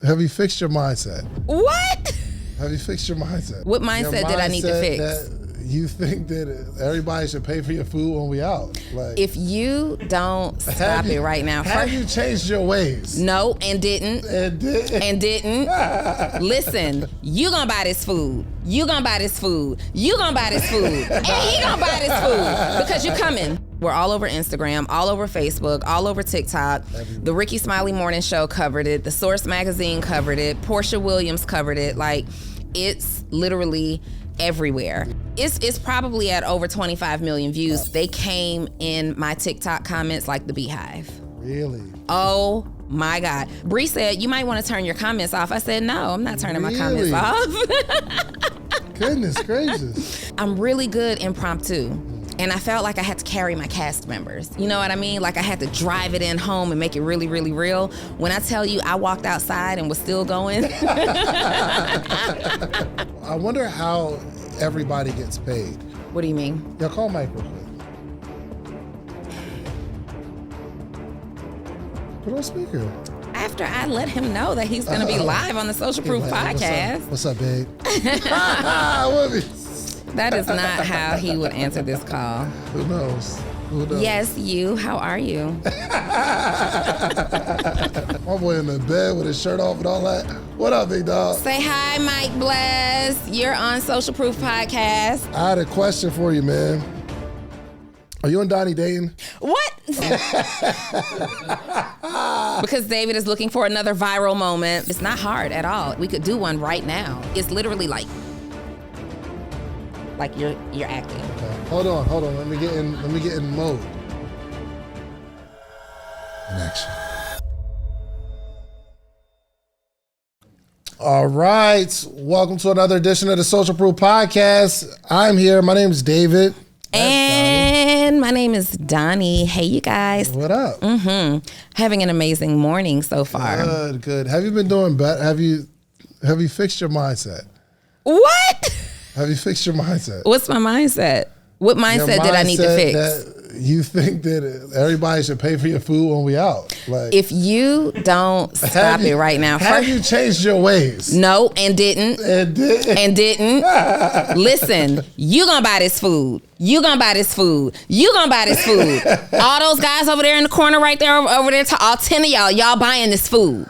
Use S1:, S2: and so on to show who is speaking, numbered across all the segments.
S1: Have you fixed your mindset?
S2: What?
S1: Have you fixed your mindset?
S2: What mindset did I need to fix?
S1: That you think that everybody should pay for your food when we out. Like,
S2: if you don't stop it right now.
S1: Have you changed your ways?
S2: No, and didn't. And didn't. Listen, you gonna buy this food. You gonna buy this food. You gonna buy this food. And he gonna buy this food because you coming. We're all over Instagram, all over Facebook, all over TikTok. The Ricky Smiley Morning Show covered it. The Source Magazine covered it. Portia Williams covered it. Like, it's literally everywhere. It's probably at over 25 million views. They came in my TikTok comments like the beehive.
S1: Really?
S2: Oh my God. Bree said, you might want to turn your comments off. I said, no, I'm not turning my comments off.
S1: Goodness gracious.
S2: I'm really good impromptu. And I felt like I had to carry my cast members. You know what I mean? Like I had to drive it in home and make it really, really real. When I tell you I walked outside and was still going.
S1: I wonder how everybody gets paid.
S2: What do you mean?
S1: Yeah, call Mike real quick. Put on speaker.
S2: After I let him know that he's going to be live on the Social Proof podcast.
S1: What's up, babe?
S2: That is not how he would answer this call.
S1: Who knows? Who knows?
S2: Yes, you. How are you?
S1: My boy in the bed with his shirt off and all that. What up, big dog?
S2: Say hi, Mike Bless. You're on Social Proof Podcast.
S1: I had a question for you, man. Are you and Donnie dating?
S2: What? Because David is looking for another viral moment. It's not hard at all. We could do one right now. It's literally like you're acting.
S1: Okay. Hold on. Let me get in mode. In action. All right. Welcome to another edition of the Social Proof Podcast. I'm here. My name is David.
S2: And my name is Donnie. Hey, you guys.
S1: What up?
S2: Having an amazing morning so far.
S1: Good. Have you been doing better? Have you fixed your mindset?
S2: What?
S1: Have you fixed your mindset?
S2: What's my mindset? What mindset did I need to fix?
S1: That you think that everybody should pay for your food when we out. Like,
S2: if you don't stop it right now.
S1: Have you changed your ways?
S2: No, and didn't. And didn't. Listen, you gonna buy this food. You gonna buy this food. You gonna buy this food. All those guys over there in the corner right there, over there, all 10 of y'all buying this food.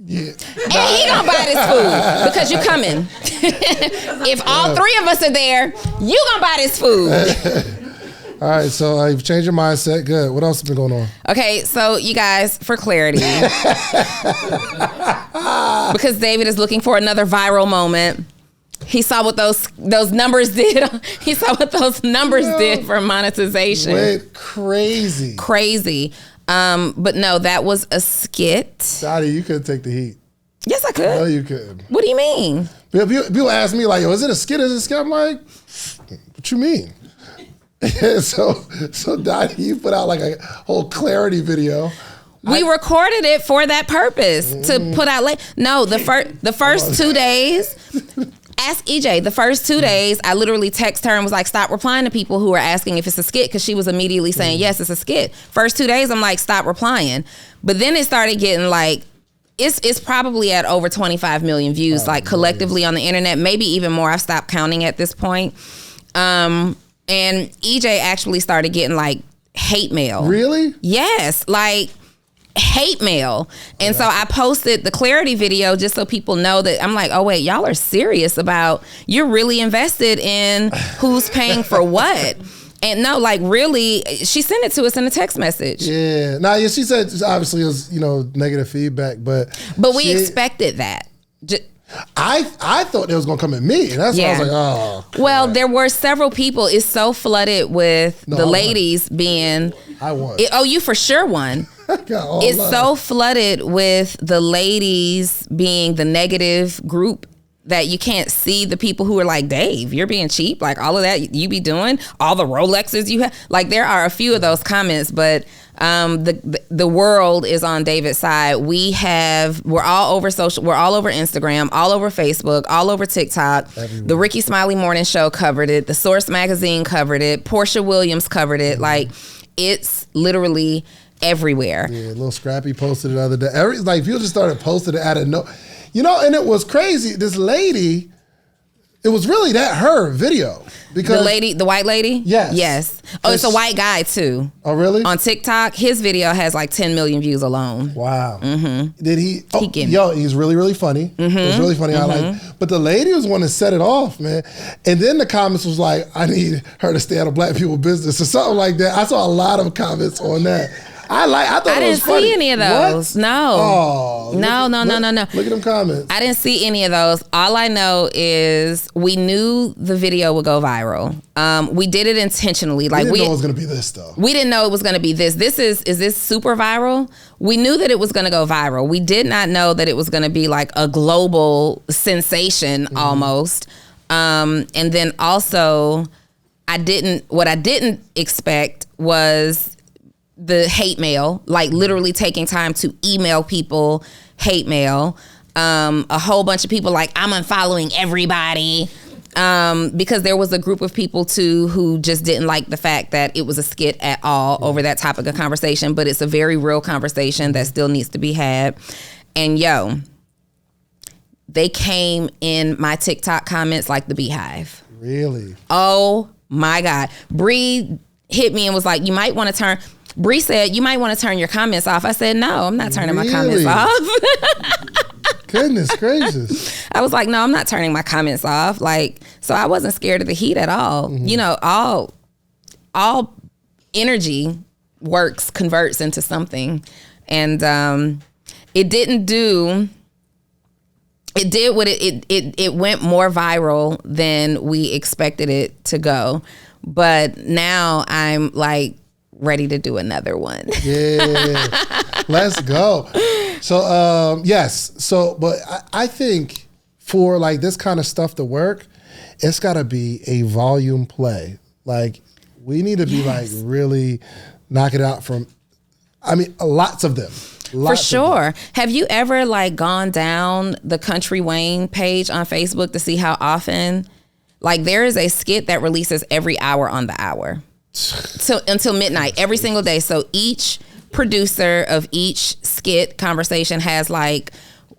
S1: Yeah.
S2: And he gonna buy this food because you coming. If all three of us are there, you gonna buy this food.
S1: All right, so you've changed your mindset. Good. What else has been going on?
S2: Okay, so you guys, for clarity, because David is looking for another viral moment. He saw what those numbers did. He saw what those numbers did for monetization.
S1: Wait, crazy.
S2: But no, that was a skit.
S1: Donnie, you couldn't take the heat.
S2: Yes, I could.
S1: No, you couldn't.
S2: What do you mean?
S1: People ask me like, yo, is it a skit? Is it a skit? I'm like, what you mean? so Donnie, you put out like a whole clarity video.
S2: We recorded it for that purpose to put out No, the first 2 days. Ask EJ. The first 2 days, I literally text her and was like, stop replying to people who are asking if it's a skit, because she was immediately saying, yes, it's a skit. First 2 days, I'm like, stop replying. But then it started getting like, it's probably at over 25 million views, like collectively on the internet, maybe even more. I've stopped counting at this point. And EJ actually started getting like hate mail.
S1: Really?
S2: Yes. Like, hate mail. And so I posted the clarity video just so people know that I'm like, oh wait, y'all are serious about, you're really invested in who's paying for what. And no, like really, she sent it to us in a text message.
S1: Yeah. Now, yeah, she said obviously it was, negative feedback, but
S2: we expected that.
S1: I thought it was gonna come at me. And that's why I was like, oh. God.
S2: Well, there were several people. It's so flooded with the ladies being.
S1: I won.
S2: You for sure won. It's so flooded with the ladies being the negative group that you can't see the people who are like, Dave, you're being cheap. Like all of that you be doing, all the Rolexes you have. Like there are a few of those comments, but the world is on David's side. We're all over Instagram, all over Facebook, all over TikTok. Everywhere. The Ricky Smiley Morning Show covered it. The Source Magazine covered it. Portia Williams covered it. Like it's literally everywhere.
S1: Yeah, Little Scrappy posted it the other day. Like people just started posting it out of no, and it was crazy. This lady, it was really her video because
S2: the white lady. Yes. Oh, it's a white guy too.
S1: Oh, really?
S2: On TikTok, his video has like 10 million views alone.
S1: Wow. Did he? Oh, he's really, really funny.
S2: Mm-hmm.
S1: It's really funny. I like. But the lady was one that set it off, man. And then the comments was like, "I need her to stay out of black people business" or something like that. I saw a lot of comments on that. I thought it was funny.
S2: I didn't see any of those.
S1: What?
S2: No.
S1: Oh,
S2: no.
S1: Look at them comments.
S2: I didn't see any of those. All I know is we knew the video would go viral. We did it intentionally. Like
S1: we didn't know it was going to be this, though.
S2: We didn't know it was going to be this. Is this super viral? We knew that it was going to go viral. We did not know that it was going to be like a global sensation almost. And then also, what I didn't expect was the hate mail, like literally taking time to email people hate mail. A whole bunch of people like, I'm unfollowing everybody. Because there was a group of people too who just didn't like the fact that it was a skit at all over that topic of conversation, but it's a very real conversation that still needs to be had. And they came in my TikTok comments like the beehive.
S1: Really?
S2: Oh my God. Bree hit me and was like, Bree said, you might want to turn your comments off. I said, no, I'm not turning my comments off.
S1: Goodness gracious.
S2: I was like, no, I'm not turning my comments off. Like, so I wasn't scared of the heat at all. All energy converts into something. And it went more viral than we expected it to go. But now I'm like, ready to do another one.
S1: Yeah, let's go. So, yes. So, but I think for like this kind of stuff to work, it's got to be a volume play. Like we need to be like really knock it out lots of them.
S2: For sure. Have you ever like gone down the Country Wayne page on Facebook to see how often, like there is a skit that releases every hour on the hour. So until midnight every single day. So each producer of each skit conversation has like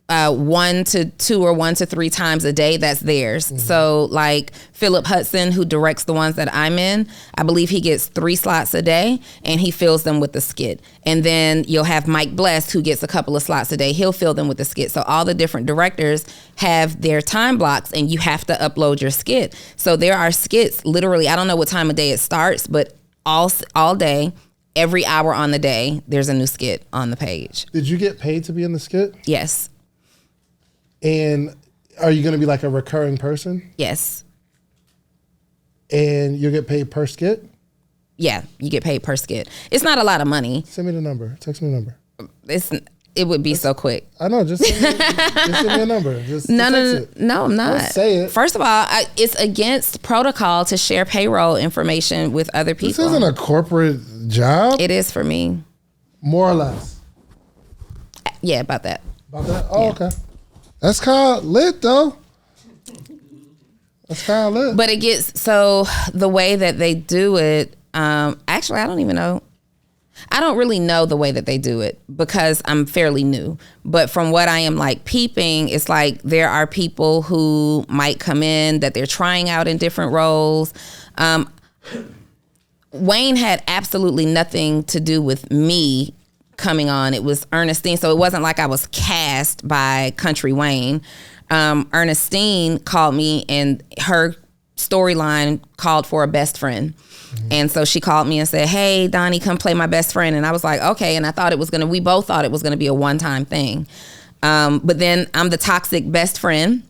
S2: 1 to 2 or 1 to 3 times a day that's theirs. So like Philip Hudson, who directs the ones that I'm in, I believe he gets 3 slots a day and he fills them with the skit. And then you'll have Mike Bless, who gets a couple of slots a day. He'll fill them with the skit. So all the different directors have their time blocks and you have to upload your skit. So there are skits literally, I don't know what time of day it starts, but all day, every hour on the day, there's a new skit on the page.
S1: Did you get paid to be in the skit?
S2: Yes.
S1: And are you going to be like a recurring person?
S2: Yes.
S1: And you'll get paid per skit?
S2: Yeah, you get paid per skit. It's not a lot of money.
S1: Send me the number. Text me the number.
S2: It would be so quick.
S1: I know. Just send me a number.
S2: No, I'm not.
S1: Don't say it.
S2: First of all, it's against protocol to share payroll information with other people.
S1: This isn't a corporate job.
S2: It is for me.
S1: More or less.
S2: Yeah, about that.
S1: About that? Oh, yeah. Okay. That's kind of lit, though. That's kind of lit.
S2: But it gets, so the way that they do it, actually, I don't even know. I don't really know the way that they do it because I'm fairly new. But from what I am like peeping, it's like there are people who might come in that they're trying out in different roles. Wayne had absolutely nothing to do with me coming on. It was Ernestine. So it wasn't like I was cast by Country Wayne. Ernestine called me and her storyline called for a best friend. And so she called me and said, hey, Donnie, come play my best friend. And I was like, okay. And I thought we both thought it was going to be a one-time thing. But then I'm the toxic best friend.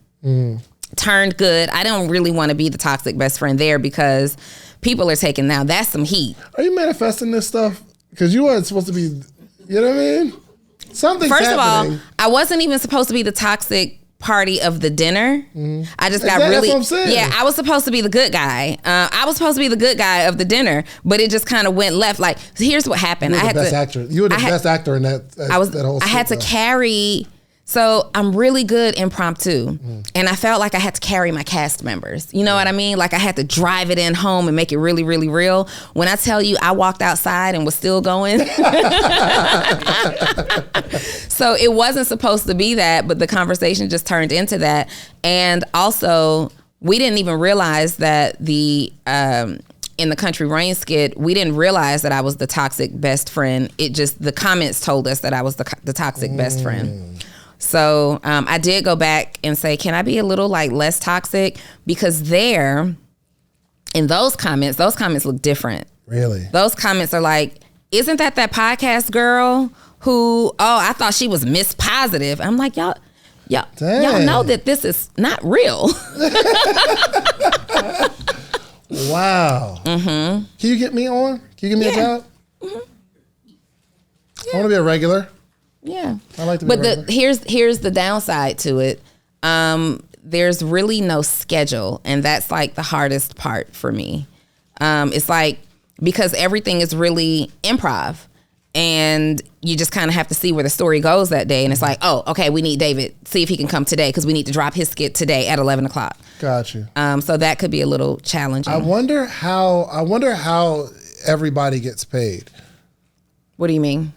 S2: Turned good. I don't really want to be the toxic best friend there because people are taking now. That's some heat.
S1: Are you manifesting this stuff? Because you weren't supposed to be, you know what I mean? Something's
S2: First
S1: happening.
S2: of all, I wasn't even supposed to be the toxic party of the dinner. I just got really,
S1: that's what I'm saying.
S2: Yeah, I was supposed to be the good guy. I was supposed to be the good guy of the dinner, but it just kind of went left. Like, here's what happened.
S1: You were the best actor. You were the best actor in that whole
S2: I had to carry So I'm really good impromptu. And I felt like I had to carry my cast members. You know what I mean? Like I had to drive it in home and make it really, really real. When I tell you I walked outside and was still going. So it wasn't supposed to be that, but the conversation just turned into that. And also, we didn't even realize that in the Country Rain skit, we didn't realize that I was the toxic best friend. It just, the comments told us that I was the toxic best friend. So I did go back and say, can I be a little like less toxic? Because in those comments look different.
S1: Really?
S2: Those comments are like, isn't that podcast girl who, I thought she was Miss Positive. I'm like, y'all know that this is not real.
S1: Wow. Can you get me on? Can you give me a job? I want to be a regular.
S2: Yeah.
S1: I like to be a regular.
S2: Here's the downside to it. There's really no schedule, and that's like the hardest part for me. It's like, because everything is really improv, and you just kind of have to see where the story goes that day. And it's like, oh, okay, we need David. See if he can come today because we need to drop his skit today at 11 o'clock.
S1: Got you.
S2: So that could be a little challenging.
S1: I wonder how everybody gets paid.
S2: What do you mean?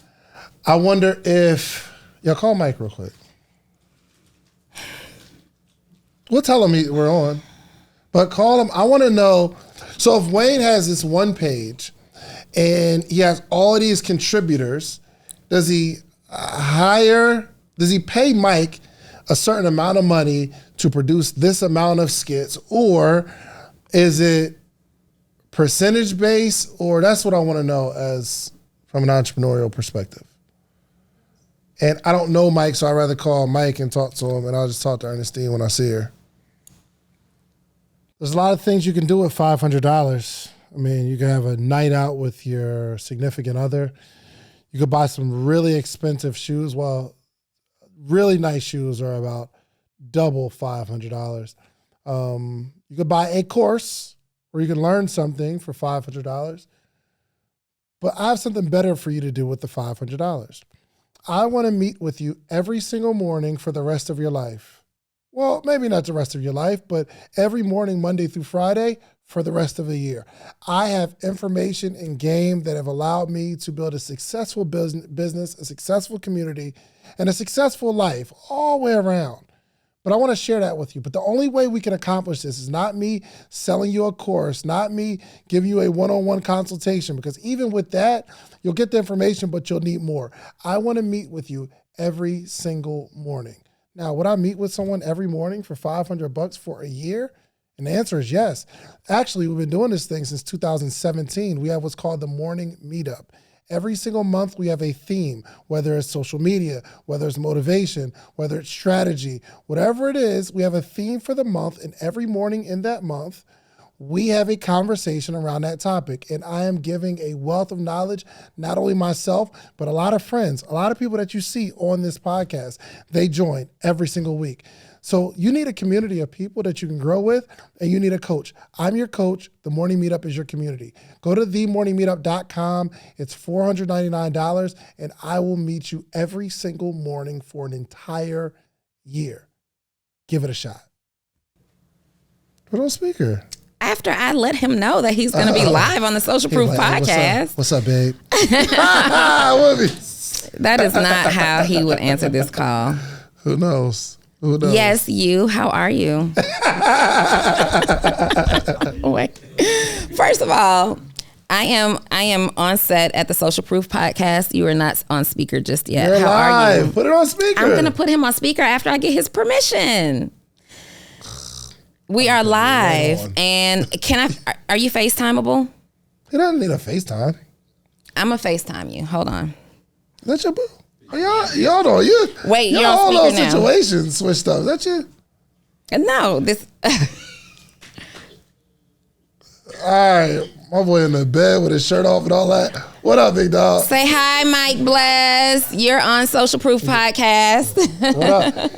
S1: I wonder if, call Mike real quick. We'll tell him we're on, but call him. I want to know. So if Wayne has this one page and he has all of these contributors, does he pay Mike a certain amount of money to produce this amount of skits, or is it percentage based? Or that's what I want to know as from an entrepreneurial perspective. And I don't know Mike, so I'd rather call Mike and talk to him, and I'll just talk to Ernestine when I see her. There's a lot of things you can do with $500. I mean, you can have a night out with your significant other. You could buy some really expensive shoes. Well, really nice shoes are about double $500. You could buy a course where you can learn something for $500. But I have something better for you to do with the $500. I want to meet with you every single morning for the rest of your life. Well, maybe not the rest of your life, but every morning, Monday through Friday, for the rest of the year. I have information and game that have allowed me to build a successful business, a successful community, and a successful life all the way around. But I want to share that with you. But the only way we can accomplish this is not me selling you a course, not me giving you a one-on-one consultation, because even with that, you'll get the information, but you'll need more. I want to meet with you every single morning. Now, would I meet with someone every morning for $500 for a year? And the answer is yes. Actually, we've been doing this thing since 2017. We have what's called the Morning Meetup. Every single month, we have a theme, whether it's social media, whether it's motivation, whether it's strategy, whatever it is, we have a theme for the month, and every morning in that month, we have a conversation around that topic. And I am giving a wealth of knowledge, not only myself, but a lot of friends, a lot of people that you see on this podcast. They join every single week. So you need a community of people that you can grow with, and you need a coach. I'm your coach. The Morning Meetup is your community. Go to themorningmeetup.com. It's $499, and I will meet you every single morning for an entire year. Give it a shot. Put on speaker.
S2: After I let him know that he's going to be live on the Social Proof podcast.
S1: What's up, babe?
S2: That is not how he would answer this call.
S1: Who knows? Who knows?
S2: Yes, you. How are you? Wait. First of all, I am on set at the Social Proof podcast. You are not on speaker just yet.
S1: You're
S2: How
S1: live.
S2: are you?
S1: Put it on speaker.
S2: I'm going to put him on speaker after I get his permission. We are live, and are you FaceTimeable?
S1: He doesn't need a FaceTime.
S2: I'm going to FaceTime you. Hold on.
S1: That's your boo. Y'all know you.
S2: Wait, you're
S1: all
S2: on
S1: those
S2: speaker now.
S1: situations switched up. Is that you?
S2: No, this.
S1: All right, my boy in the bed with his shirt off and all that. What up, big dog?
S2: Say hi, Mike Bless. You're on Social Proof podcast.
S1: What up?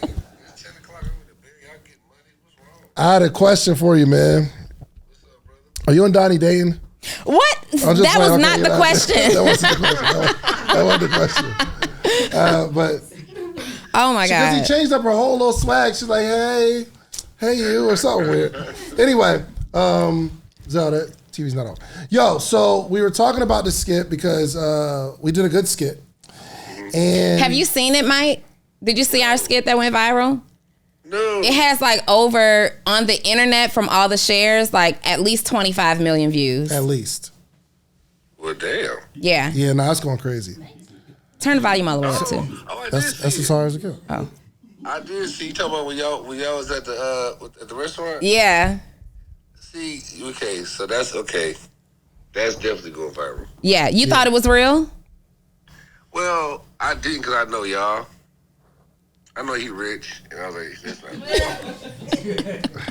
S1: I had a question for you, man. Are you and Donnie dating?
S2: What? That was not the question.
S1: That wasn't the question. That wasn't the question. But
S2: Oh my God.
S1: Because he changed up her whole little swag. She's like, hey you, or something weird. Anyway, Zelda, TV's not on. Yo, so we were talking about the skit because we did a good skit. And
S2: have you seen it, Mike? Did you see our skit that went viral?
S3: No.
S2: It has like over on the internet from all the shares, like at least 25 million views.
S1: At least.
S3: Well, damn.
S2: Yeah.
S1: Yeah, no, it's going crazy.
S2: Turn the volume all the way up too.
S1: That's as far as it goes.
S2: Oh.
S3: I did see. You talking about when y'all was at the restaurant?
S2: Yeah.
S3: See, okay, so that's okay. That's definitely going viral.
S2: Yeah. You thought it was real?
S3: Well, I didn't because I know y'all. I know he rich, and I was like, that's not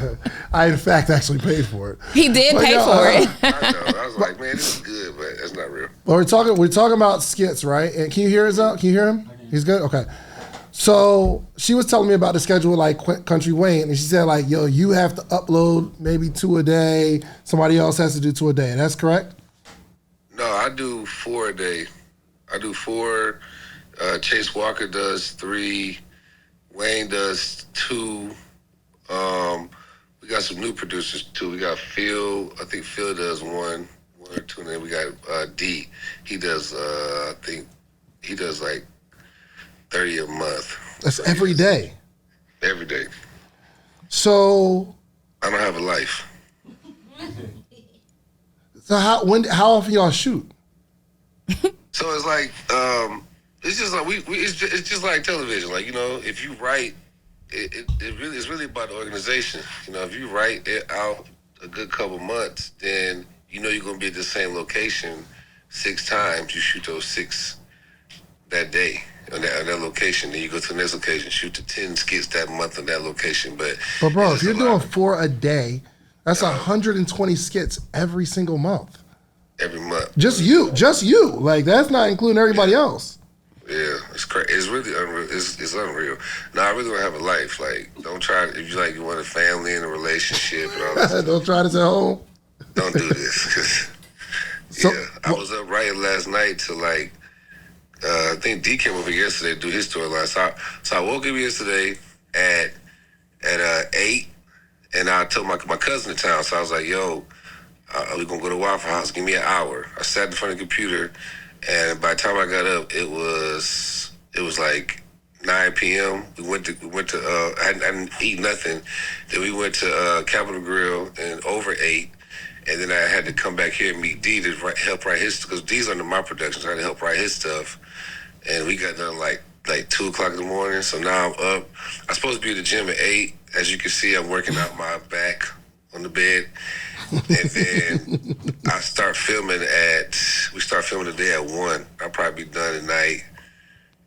S3: real.
S1: I, in fact, actually paid for it.
S2: He did pay for it.
S3: I know. I was like, man, this is good, but that's not real.
S1: Well, we're talking about skits, right? And can you hear us out? Can you hear him? He's good? Okay. So she was telling me about the schedule like Country Wayne, and she said like, yo, you have to upload maybe 2 a day. Somebody else has to do 2 a day. That's correct?
S3: No, I do 4 a day. I do 4. Chase Walker does 3. Wayne does 2. We got some new producers too. We got Phil. I think Phil does 1 or 2, and then we got D. He does. I think he does like 30 a month.
S1: That's
S3: So
S1: every day.
S3: Every day.
S1: So
S3: I don't have a life.
S1: how often y'all shoot?
S3: So it's like it's just like it's just like television. Like, you know, if you write, it's really about the organization. You know, if you write it out a good couple months, then you know you're gonna be at the same location 6 times. You shoot those 6 that day on that location. Then you go to the next location, shoot the 10 skits that month on that location. But
S1: bro, if you're doing 4 a day, that's 120 skits every single month.
S3: Every month.
S1: Just you. Like, that's not including everybody else.
S3: Yeah, it's crazy. It's really unreal. It's unreal. No, I really don't have a life. Like, don't try. If you want a family and a relationship and all that.
S1: Don't try this at home.
S3: Don't do this. I was up writing last night to like. I think D came over yesterday to do his storyline. So I woke up yesterday at 8, and I told my cousin in town. So I was like, yo, we're going to go to Waffle House. Give me an hour. I sat in front of the computer, and by the time I got up, it was like 9 p.m. We went to I didn't eat nothing. Then we went to Capitol Grill and over 8. And then I had to come back here and meet D to help write his, because D's under my production, so I had to help write his stuff. And we got done like 2 o'clock in the morning. So now I'm up. I'm supposed to be at the gym at 8. As you can see, I'm working out my back on the bed. And then we start filming the day at 1. I'll probably be done tonight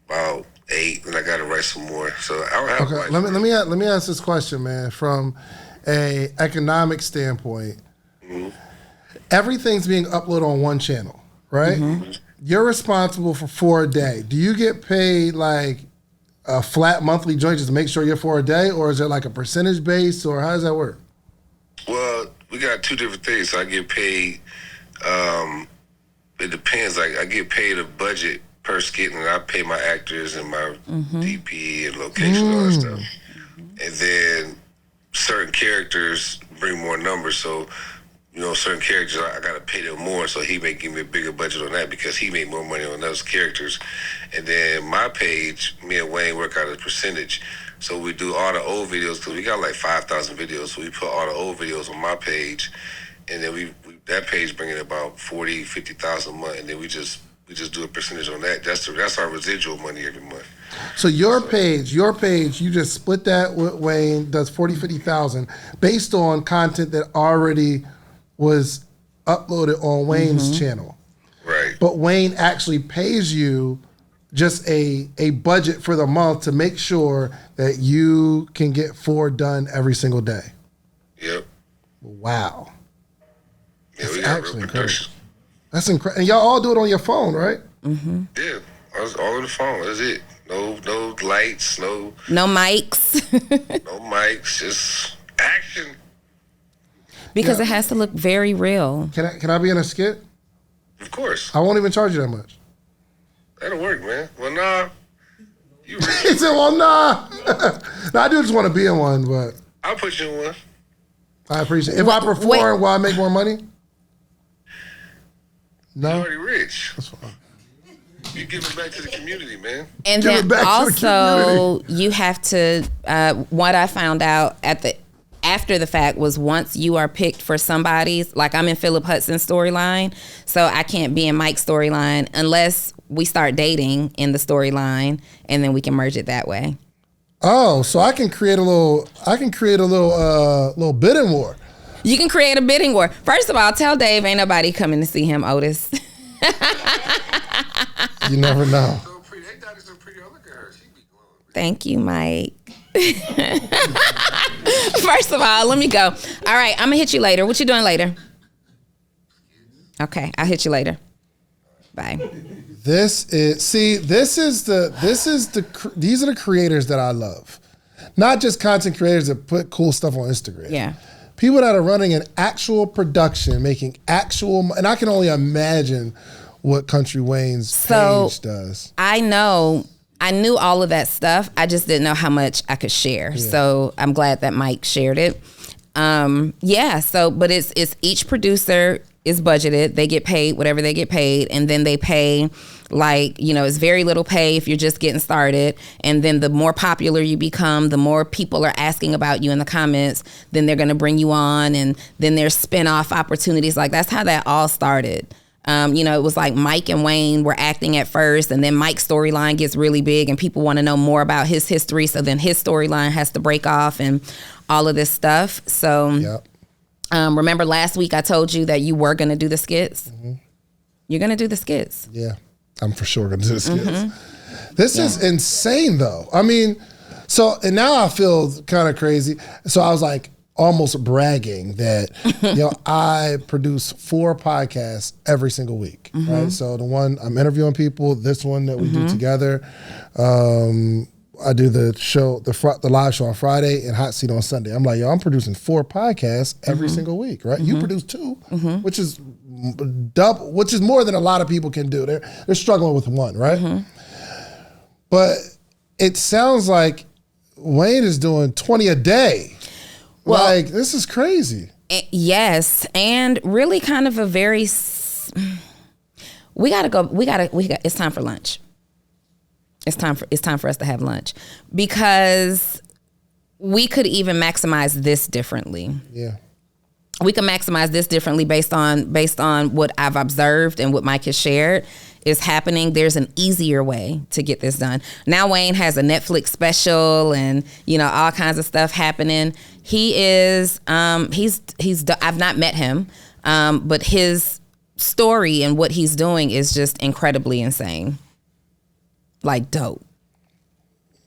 S3: about 8, and I got to write some more. So I don't have.
S1: Okay, let me ask this question, man. From a economic standpoint, everything's being uploaded on one channel, right? Mm-hmm. You're responsible for 4 a day. Do you get paid like a flat monthly joint just to make sure you're 4 a day, or is there like a percentage base, or how does that work?
S3: Well, we got 2 different things. So I get paid. It depends. Like, I get paid a budget per skit, and I pay my actors and my DP and location and all that stuff. And then certain characters bring more numbers. So, you know, certain characters, I got to pay them more, so he may give me a bigger budget on that because he made more money on those characters. And then my page, me and Wayne work out a percentage. So we do all the old videos, because we got like 5,000 videos, so we put all the old videos on my page, and then we that page bring in about 40, 50,000 a month, and then we just do a percentage on that. That's our residual money every month.
S1: So your page, you just split that with Wayne, does 40, 50,000 based on content that already was uploaded on Wayne's channel.
S3: Right.
S1: But Wayne actually pays you just a budget for the month to make sure that you can get 4 done every single day.
S3: Yep.
S1: Wow.
S3: Yeah,
S1: That's
S3: we got
S1: actually
S3: real
S1: incredible.
S3: production.
S1: That's incredible. And y'all all do it on your phone, right?
S2: Mm-hmm.
S3: Yeah, I was all on the phone. That's it. No lights, no
S2: mics.
S3: no mics, just action.
S2: Because it has to look very real.
S1: Can I be in a skit?
S3: Of course.
S1: I won't even charge you that much.
S3: That'll work, man. Well, nah. You rich.
S1: He said, well, nah. No, I do just want to be in one, but
S3: I'll put you in one.
S1: I appreciate it. If I perform, will I make more money? No.
S3: You're already rich.
S1: That's fine.
S3: You give it back to the community, man.
S2: And
S1: Give it
S2: then
S1: back to the
S2: also
S1: community.
S2: you have to, what I found out after the fact was once you are picked for somebody's, like I'm in Philip Hudson's storyline, so I can't be in Mike's storyline unless we start dating in the storyline, and then we can merge it that way.
S1: Oh, so I can create a little bidding war.
S2: You can create a bidding war. First of all, tell Dave ain't nobody coming to see him, Otis.
S1: You never know.
S3: So pretty. They thought it's so pretty. Look at her. She be glowing.
S2: Thank you, Mike. First of all, let me go. All right, I'm gonna hit you later. What you doing later? Okay, I'll hit you later. Bye.
S1: These are the creators that I love. Not just content creators that put cool stuff on Instagram.
S2: Yeah.
S1: People that are running an actual production, making actual, and I can only imagine what Country Wayne's page does.
S2: I knew all of that stuff. I just didn't know how much I could share. Yeah. So I'm glad that Mike shared it. But it's each producer is budgeted. They get paid whatever they get paid, and then they pay it's very little pay if you're just getting started. And then the more popular you become, the more people are asking about you in the comments, then they're going to bring you on, and then there's spin-off opportunities. Like that's how that all started. It was like Mike and Wayne were acting at first, and then Mike's storyline gets really big and people want to know more about his history. So then his storyline has to break off and all of this stuff. So
S1: yep.
S2: Remember last week I told you that you were going to do the skits? Mm-hmm. You're going to do the skits.
S1: Yeah, I'm for sure going to do the skits. Mm-hmm. This is insane though. I mean, and now I feel kind of crazy. So I was like, almost bragging that I produce 4 podcasts every single week, mm-hmm. right? So the one I'm interviewing people, this one that we mm-hmm. do together, I do the show, the live show on Friday and Hot Seat on Sunday. I'm like, I'm producing 4 podcasts every mm-hmm. single week, right? Mm-hmm. You produce 2, mm-hmm. which is double, which is more than a lot of people can do. They're struggling with 1, right? Mm-hmm. But it sounds like Wayne is doing 20 a day. Well, this is crazy.
S2: Yes, and really kind of a very. We gotta go. It's time for lunch. It's time for us to have lunch because we could even maximize this differently.
S1: Yeah.
S2: We can maximize this differently based on what I've observed and what Mike has shared is happening. There's an easier way to get this done. Now Wayne has a Netflix special and all kinds of stuff happening. He is I've not met him, but his story and what he's doing is just incredibly insane. Like dope.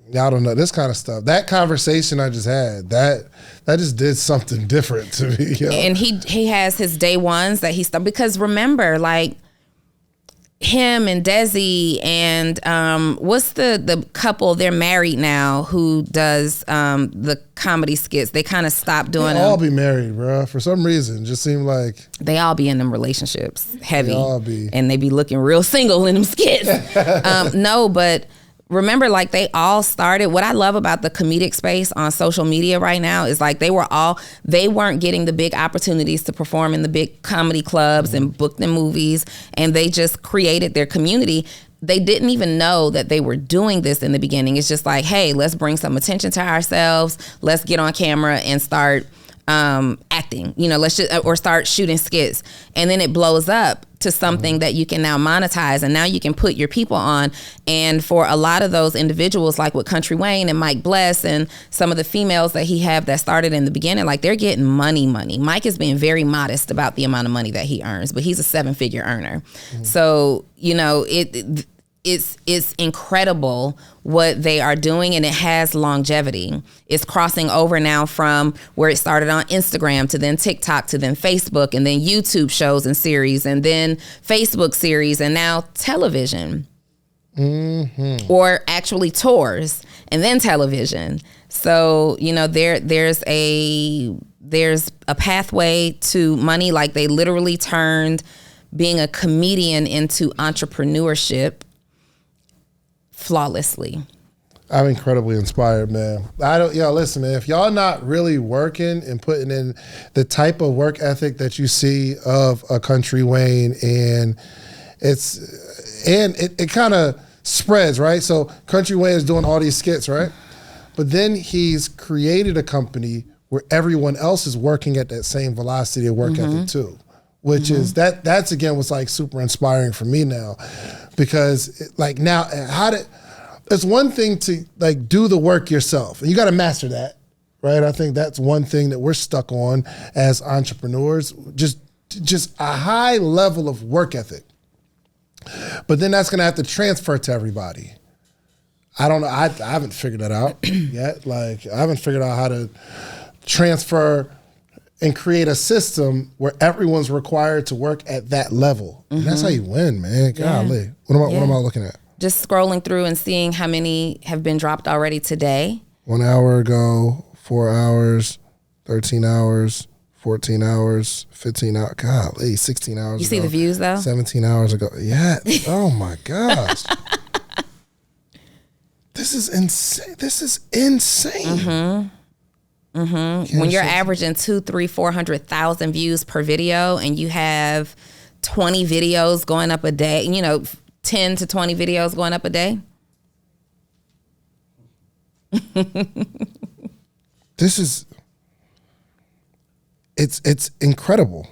S1: Yeah, I don't know this kind of stuff. That conversation I just had, that just did something different to me.
S2: And he has his day ones that he started because remember, like him and Desi and what's the couple? They're married now. Who does the comedy skits? They kind of stopped doing.
S1: They all be married, bro. For some reason, just seemed like
S2: they all be in them relationships, heavy,
S1: they all be,
S2: and they be looking real single in them skits. No, but. Remember, like they all started. What I love about the comedic space on social media right now is like they weren't getting the big opportunities to perform in the big comedy clubs mm-hmm. and book them movies, and they just created their community. They didn't even know that they were doing this in the beginning. It's just like, hey, let's bring some attention to ourselves. Let's get on camera and start acting, or start shooting skits, and then it blows up to something that you can now monetize, and now you can put your people on. And for a lot of those individuals, like with Country Wayne and Mike Bless and some of the females that he have that started in the beginning, like they're getting money. Mike is being very modest about the amount of money that he earns, but he's a 7-figure earner. Mm-hmm. So, it's incredible what they are doing, and it has longevity. It's crossing over now from where it started on Instagram to then TikTok to then Facebook and then YouTube shows and series and then Facebook series and now television. Mm-hmm. Or actually tours and then television. So, there's a pathway to money. Like they literally turned being a comedian into entrepreneurship flawlessly.
S1: I'm incredibly inspired, man. Listen, man, if y'all not really working and putting in the type of work ethic that you see of a Country Wayne, and it kind of spreads, right? So Country Wayne is doing all these skits, right? But then he's created a company where everyone else is working at that same velocity of work ethic too, which is that's again what's like super inspiring for me now, because like now it's one thing to like do the work yourself, and you got to master that, right? I think that's one thing that we're stuck on as entrepreneurs, just a high level of work ethic. But then that's going to have to transfer to everybody. I don't know. I haven't figured that out yet. Like, I haven't figured out how to transfer and create a system where everyone's required to work at that level. And that's how you win, man. Golly. What am I looking at?
S2: Just scrolling through and seeing how many have been dropped already today.
S1: 1 hour ago, 4 hours, 13 hours, 14 hours, 15 hours. Golly, 16 hours
S2: You
S1: ago.
S2: see the views, though?
S1: 17 hours ago. Yeah. Oh, my gosh. This is insane.
S2: When you're averaging 400,000 views per video, and you have 20 videos going up a day, 10 to 20 videos going up a day.
S1: It's incredible.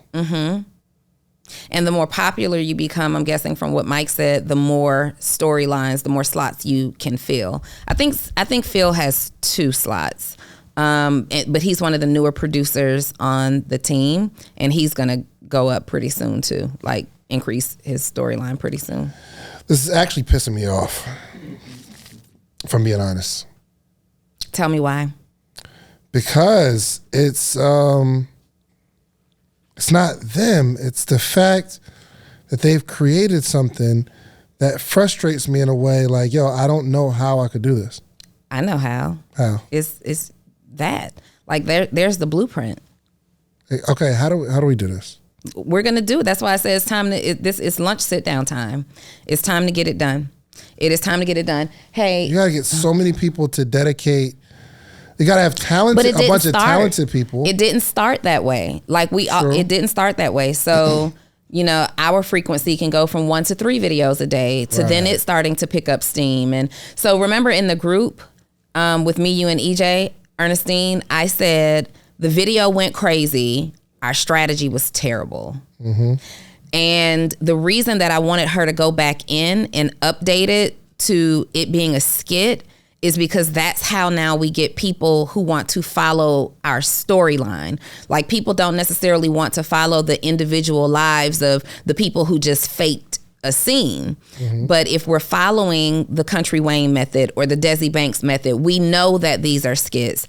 S2: And the more popular you become, I'm guessing from what Mike said, the more storylines, the more slots you can fill. I think Phil has 2 slots, but he's one of the newer producers on the team, and he's gonna go up pretty soon too, like increase his storyline pretty soon.
S1: This is actually pissing me off, if I'm being honest.
S2: Tell me why.
S1: Because it's not them. It's the fact that they've created something that frustrates me in a way like, yo, I don't know how I could do this.
S2: I know how.
S1: How?
S2: It's that. Like there's the blueprint.
S1: Okay, how do we do this?
S2: We're gonna do it. That's why I say it's time to. It's lunch sit down time. It's time to get it done. It is time to get it done. Hey,
S1: you gotta get so many people to dedicate. You gotta have talented, a bunch of talented people.
S2: It didn't start that way. Like it didn't start that way. So our frequency can go from 1 to 3 videos a day to then it starting to pick up steam. And so remember in the group with me, you, and EJ, Ernestine, I said the video went crazy. Our strategy was terrible. And the reason that I wanted her to go back in and update it to it being a skit is because that's how now we get people who want to follow our storyline. Like, people don't necessarily want to follow the individual lives of the people who just faked a scene. But if we're following the Country Wayne method or the Desi Banks method, we know that these are skits.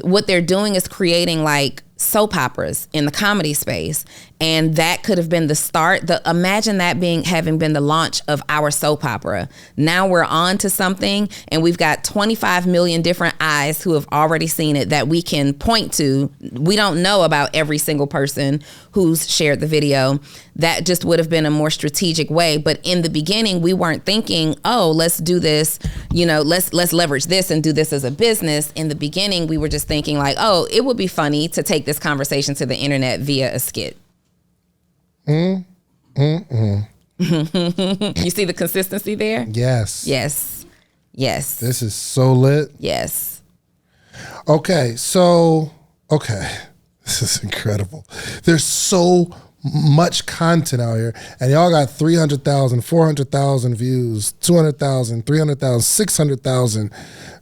S2: What they're doing is creating like soap operas in the comedy space, and that could have been the start. Imagine that having been the launch of our soap opera. Now we're on to something, and we've got 25 million different eyes who have already seen it that we can point to. We don't know about every single person who's shared the video. That just would have been a more strategic way. But in the beginning, we weren't thinking, oh, let's do this, let's leverage this and do this as a business. In the beginning, we were just thinking like, oh, it would be funny to take this conversation to the internet via a skit. You see the consistency there?
S1: Yes.
S2: This
S1: is so lit.
S2: Yes.
S1: Okay, this is incredible. There's so much content out here, and y'all got 300,000, 400,000 views, 200,000, 300,000, 600,000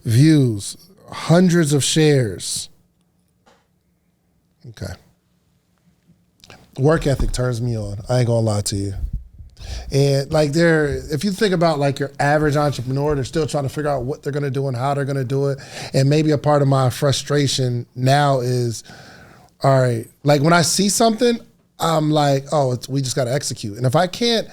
S1: views, hundreds of shares. Okay. Work ethic turns me on. I ain't gonna lie to you. And like if you think about like your average entrepreneur, they're still trying to figure out what they're gonna do and how they're gonna do it. And maybe a part of my frustration now is, all right, like when I see something, I'm like, oh, we just gotta execute. And if I can't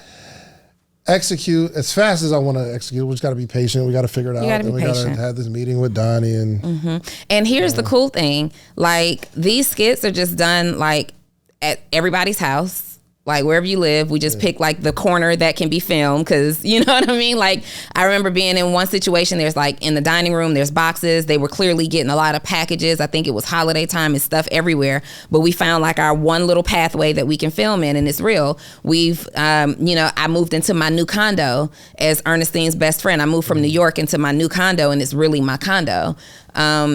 S1: execute as fast as I want to execute, we just gotta be patient. We gotta figure it out. And we gotta have this meeting with Donnie and
S2: And here's the cool thing, like these skits are just done like at everybody's house. Like wherever you live, we just pick like the corner that can be filmed, because you know what I mean? Like I remember being in one situation, there's like in the dining room, there's boxes. They were clearly getting a lot of packages. I think it was holiday time and stuff everywhere. But we found like our one little pathway that we can film in, and it's real. We've, I moved into my new condo as Ernestine's best friend. I moved from New York into my new condo, and it's really my condo.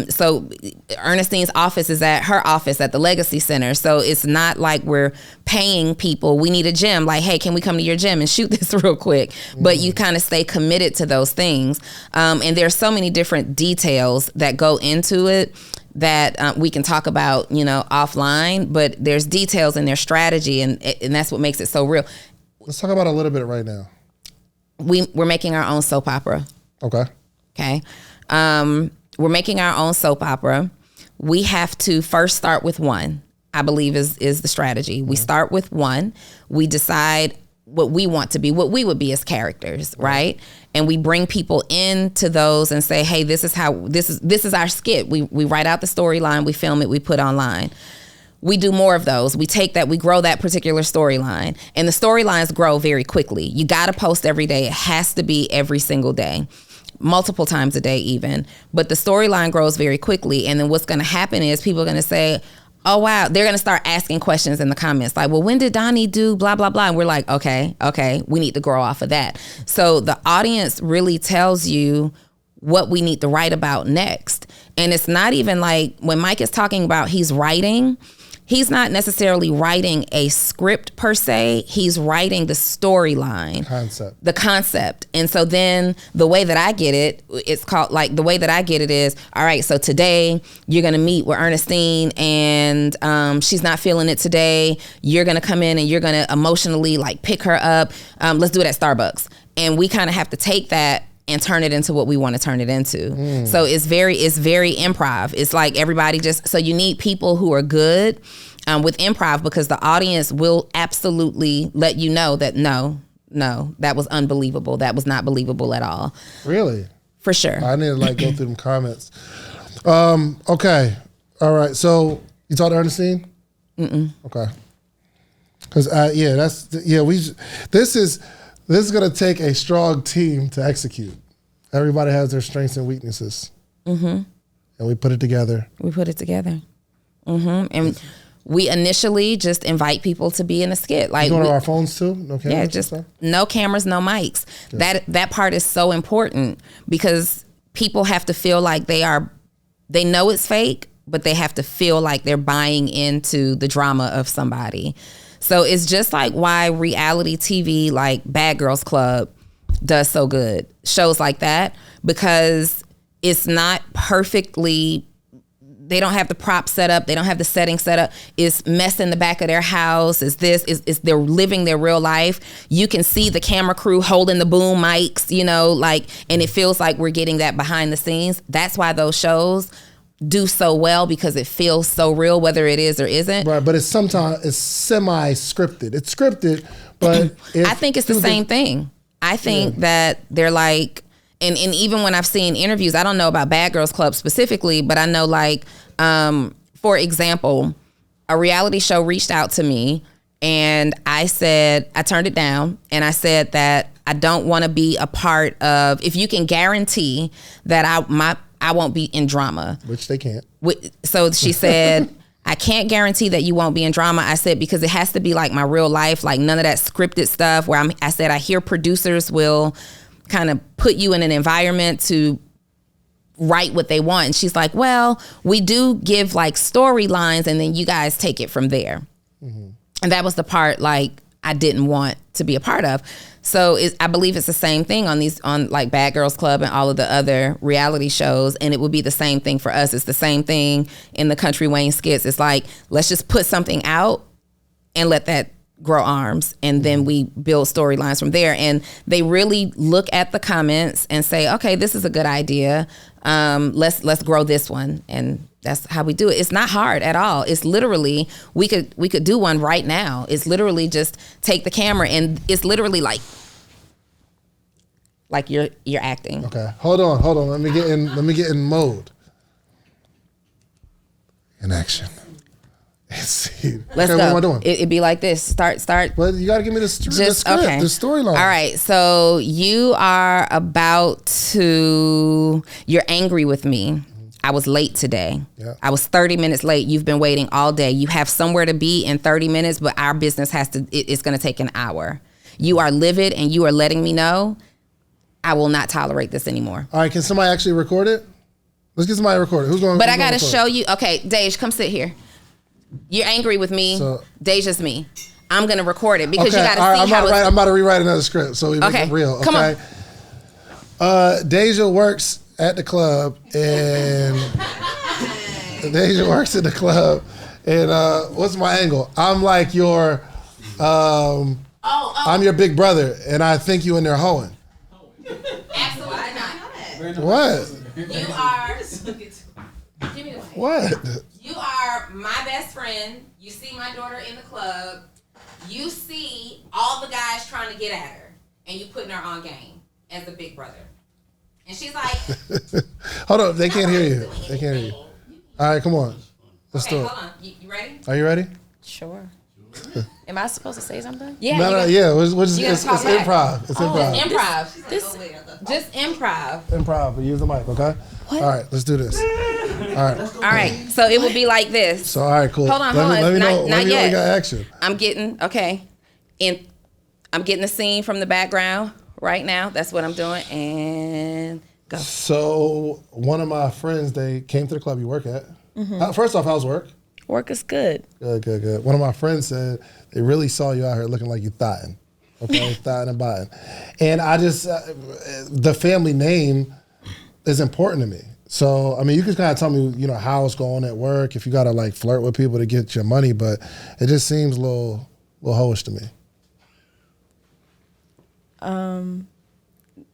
S2: So Ernestine's office is at her office at the Legacy Center. So it's not like we're paying people. We need a gym. Like, hey, can we come to your gym and shoot this real quick? But you kind of stay committed to those things. And there's so many different details that go into it that we can talk about, offline. But there's details in their strategy, and that's what makes it so real.
S1: Let's talk about it a little bit right now.
S2: We're making our own soap opera. Okay. We're making our own soap opera. We have to first start with one, I believe is the strategy. We start with one. We decide what we want to be, what we would be as characters, right? And we bring people into those and say, hey, this is our skit. We write out the storyline, we film it, we put online. We do more of those. We take that, we grow that particular storyline. And the storylines grow very quickly. You got to post every day. It has to be every single day. Multiple times a day even. But the storyline grows very quickly. And then what's going to happen is people are going to say, oh, wow. They're going to start asking questions in the comments like, well, when did Donnie do blah, blah, blah? And we're like, okay, we need to grow off of that. So the audience really tells you what we need to write about next. And it's not even like when Mike is talking about he's writing, he's not necessarily writing a script per se. He's writing the storyline. The concept. And so then the way that I get it, the way that I get it is, all right, so today you're going to meet with Ernestine and she's not feeling it today. You're going to come in and you're going to emotionally like pick her up. Let's do it at Starbucks. And we kind of have to take that and turn it into what we want to turn it into. So it's very improv. It's like everybody so you need people who are good with improv, because the audience will absolutely let you know that no, that was unbelievable. That was not believable at all.
S1: Really?
S2: For sure.
S1: I need to go through them comments. Okay. All right. So you talked to Ernestine? Okay. Because this is going to take a strong team to execute. Everybody has their strengths and weaknesses. And we put it together. And we initially just invite people to be in a skit. Like on our phones too? No cameras?
S2: Yeah, just no cameras, no mics. Good. That part is so important, because people have to feel like they know it's fake, but they have to feel like they're buying into the drama of somebody. So it's just like why reality TV like Bad Girls Club does so good. Shows like that, because it's not perfectly, they don't have the props set up, they don't have the setting set up. It's mess in the back of their house. Is they're living their real life. You can see the camera crew holding the boom mics, and it feels like we're getting that behind the scenes. That's why those shows do so well, because it feels so real, whether it is or isn't.
S1: Right, but it's semi-scripted. It's scripted, but
S2: I think it's the same thing. I think that they're like, and even when I've seen interviews, I don't know about Bad Girls Club specifically, but I know like, for example, a reality show reached out to me and I turned it down, and I said that I don't want to be a part of, if you can guarantee that I won't be in drama.
S1: Which they can't.
S2: So she said, I can't guarantee that you won't be in drama. I said, because it has to be like my real life, like none of that scripted stuff where I said, I hear producers will kind of put you in an environment to write what they want. And she's like, well, we do give like storylines and then you guys take it from there. And that was the part like I didn't want to be a part of. So I believe it's the same thing on like Bad Girls Club and all of the other reality shows. And it would be the same thing for us. It's the same thing in the Country Wayne skits. It's like, let's just put something out and let that grow arms. And then we build storylines from there. And they really look at the comments and say, okay, this is a good idea. Let's grow this one. And that's how we do it. It's not hard at all. It's literally, we could do one right now. It's literally just take the camera, and it's literally like you're acting.
S1: Okay, hold on. Let me get in mode. In action. See.
S2: Let's
S1: okay,
S2: go.
S1: What am I doing?
S2: It'd be like this. Start.
S1: But you got to give me the script, the storyline.
S2: All right. So you are about to. You're angry with me. I was late today.
S1: Yeah.
S2: I was 30 minutes late. You've been waiting all day. You have somewhere to be in 30 minutes, but our business it's going to take an hour. You are livid and you are letting me know I will not tolerate this anymore.
S1: All right. Can somebody actually record it? Let's get somebody to record it. Who's going?
S2: But I got to show you. Okay, Dej, come sit here. You're angry with me.
S1: So,
S2: Deja's me. I'm going to record it because you got to see
S1: how I'm about to rewrite another script so we make it real.
S2: Come on.
S1: Deja works at the club and what's my angle? I'm like your I'm your big brother and I think you in there hoeing.
S2: Absolutely not.
S1: What?
S2: You are. Give me the mic.
S1: What?
S2: You are my best friend. You see my daughter in the club. You see all the guys trying to get at her, and you putting her on game as the big brother. And she's like,
S1: hold on, they can't hear you. They can't hear you. All right, come on. Let's do it.
S2: Hold on. You ready?
S1: Are you ready?
S4: Sure. Am I supposed to say something?
S2: Yeah.
S1: No, yeah. It's improv. It's improv.
S2: Just improv.
S1: Improv. But use the mic, okay?
S4: What?
S1: All right, let's do this. All
S2: right. So it will be like this.
S1: So all right, cool.
S2: Hold on.
S1: Let me know.
S2: Not yet.
S1: We got action.
S2: I'm getting the scene from the background right now. That's what I'm doing. And go.
S1: So one of my friends, they came to the club you work at. Mm-hmm. First off, how's work?
S4: Work is good.
S1: Good. One of my friends said they really saw you out here looking like you thotting. Okay, thotting and botting. And I just, the family name is important to me. So, I mean, you can kind of tell me, how it's going at work, if you got to like flirt with people to get your money, but it just seems a little hoish to me.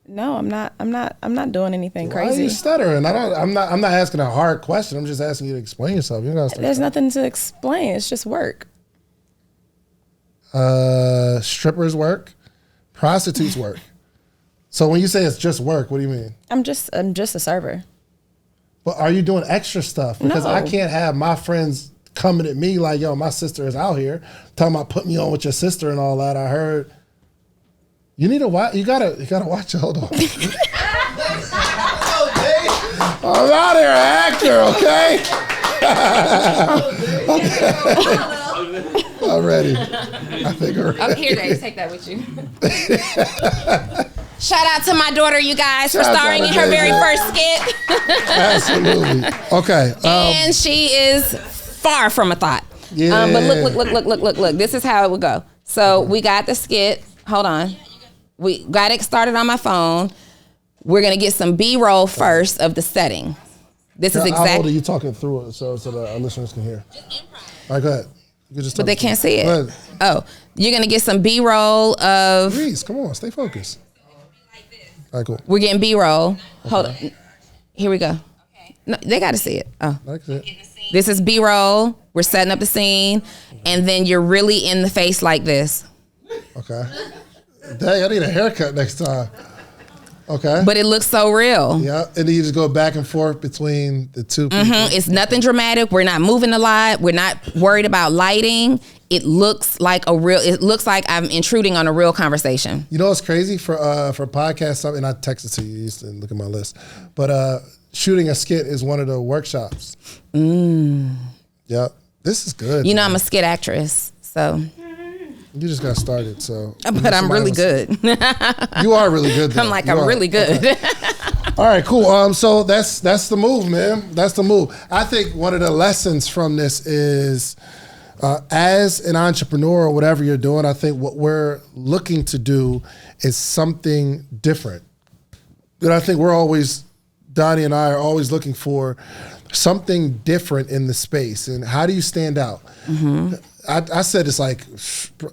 S4: No, I'm not doing anything crazy.
S1: Why are you stuttering? I'm not asking a hard question. I'm just asking you to explain yourself.
S4: There's nothing to explain. It's just work.
S1: Strippers work, prostitutes work. So when you say it's just work, what do you mean?
S4: I'm just a server.
S1: But are you doing extra stuff? Because I can't have my friends coming at me like, yo, my sister is out here talking about putting me on with your sister and all that. I heard. You need to watch. You gotta watch it. Hold on. I'm not here, actor. Okay. I'm ready. I think we're ready.
S2: Oh, here, Dave. Take that with you. Shout out to my daughter, you guys, for starring in her very first skit.
S1: Absolutely. Okay.
S2: And she is far from a thought.
S1: Yeah.
S2: But look. This is how it would go. So we got the skit. Hold on. We got it started on my phone. We're going to get some B-roll first of the setting. This is exactly.
S1: How old are you talking through it so the listeners can hear? Just improv. All right, go ahead.
S2: But they can't see it. Oh, you're going to get some B-roll of.
S1: Reese, come on, stay focused. All right, cool.
S2: We're getting B-roll. Hold on. Here we go. No, they got to see it. Oh.
S1: That's it.
S2: This is B-roll. We're setting up the scene. And then you're really in the face like this.
S1: Okay. Dang, I need a haircut next time. Okay.
S2: But it looks so real.
S1: Yeah, and then you just go back and forth between the two people.
S2: Mm-hmm. It's nothing dramatic. We're not moving a lot. We're not worried about lighting. It looks like I'm intruding on a real conversation.
S1: You know what's crazy for podcasts, something I texted to you used to look at my list. But shooting a skit is one of the workshops. Yep. This is good.
S2: I'm a skit actress, so
S1: you just got started, so.
S2: But I'm really good.
S1: You are really good, though.
S2: I'm really good.
S1: Okay. All right, cool. So that's the move, man. That's the move. I think one of the lessons from this is, as an entrepreneur or whatever you're doing, I think what we're looking to do is something different. And I think Donnie and I are always looking for something different in the space. And how do you stand out? Mm-hmm. I said this like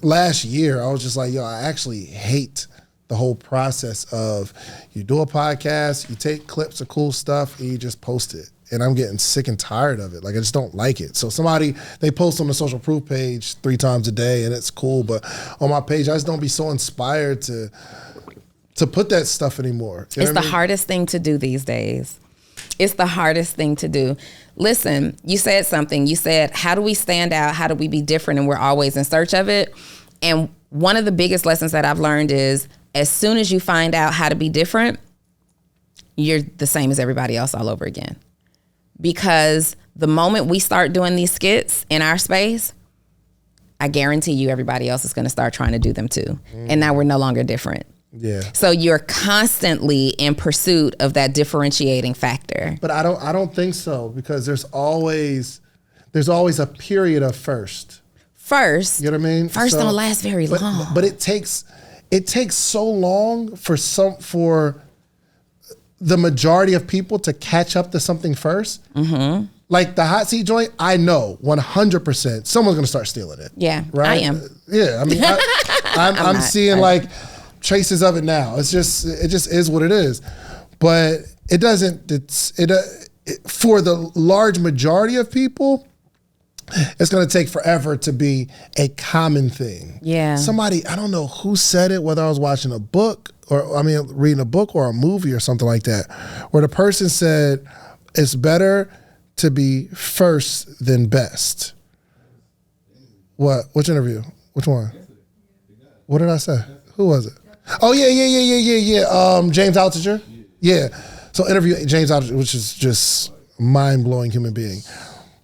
S1: last year. I was just like, yo, I actually hate the whole process of you do a podcast, you take clips of cool stuff, and you just post it. And I'm getting sick and tired of it. Like, I just don't like it. So they post on the social proof page 3 times a day, and it's cool. But on my page, I just don't be so inspired to put that stuff anymore.
S2: It's the hardest thing to do these days. It's the hardest thing to do. Listen, you said something. You said, how do we stand out? How do we be different? And we're always in search of it. And one of the biggest lessons that I've learned is as soon as you find out how to be different, you're the same as everybody else all over again. Because the moment we start doing these skits in our space, I guarantee you everybody else is going to start trying to do them too. And now we're no longer different.
S1: Yeah.
S2: So you're constantly in pursuit of that differentiating factor.
S1: But I don't think so, because there's always a period of first.
S2: First.
S1: You know what I mean?
S2: First don't last very long.
S1: But it takes so long for the majority of people to catch up to something first. Mm-hmm. Like the hot seat joint, I know 100% someone's gonna start stealing it.
S2: Yeah,
S1: right.
S2: I am.
S1: Yeah, I mean, I'm seeing like traces of it now. It just is what it is. But it doesn't. For the large majority of people, it's going to take forever to be a common thing.
S2: Yeah.
S1: Somebody, I don't know who said it, whether I was watching a book reading a book or a movie or something like that, where the person said, it's better to be first than best. What? Which interview? Which one? What did I say? Who was it? Oh, yeah. James Altucher. Yeah. So interview James Altucher, which is just a mind-blowing human being.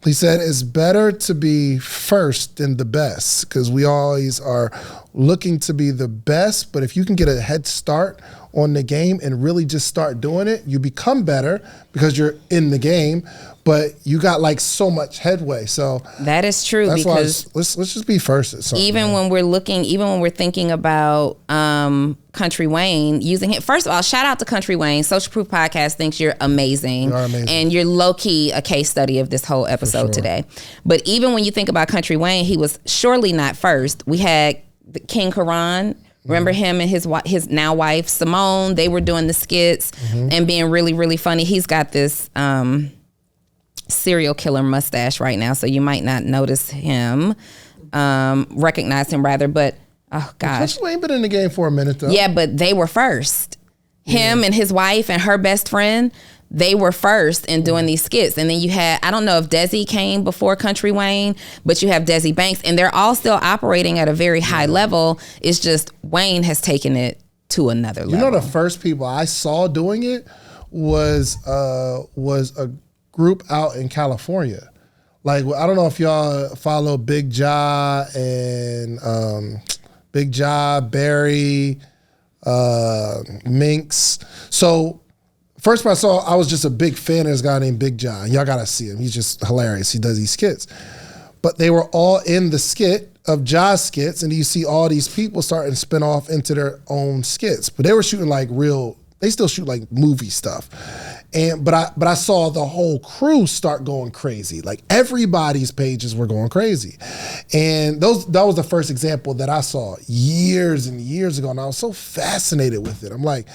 S1: He said it's better to be first than the best, because we always are looking to be the best. But if you can get a head start on the game and really just start doing it, you become better because you're in the game. But you got like so much headway. So
S2: that is true,
S1: that's
S2: because
S1: why let's just be first at something.
S2: Even when we're thinking about Country Wayne, using him. First of all, shout out to Country Wayne. Social Proof Podcast thinks you're amazing.
S1: You are amazing. And
S2: you're low-key a case study of this whole episode today. But even when you think about Country Wayne, he was surely not first. We had King Karan. Remember him and his now wife, Simone? They were doing the skits and being really, really funny. He's got this serial killer mustache right now, so you might not notice him, recognize him rather, but oh gosh.
S1: Country Wayne been in the game for a minute though.
S2: Yeah, but they were first. Him and his wife and her best friend, they were first in doing these skits. And then you had, I don't know if Desi came before Country Wayne, but you have Desi Banks, and they're all still operating at a very high level. It's just Wayne has taken it to another level.
S1: You know, the first people I saw doing it was a group out in California. Like, I don't know if y'all follow Big Ja and Big Ja, Barry, Minx. So first I saw, I was just a big fan of this guy named Big Ja. Y'all gotta see him. He's just hilarious. He does these skits. But they were all in the skit of Ja's skits, and you see all these people starting to spin off into their own skits. But they were shooting like they still shoot like movie stuff. But I saw the whole crew start going crazy. Like everybody's pages were going crazy. And that was the first example that I saw years and years ago. And I was so fascinated with it. I'm like,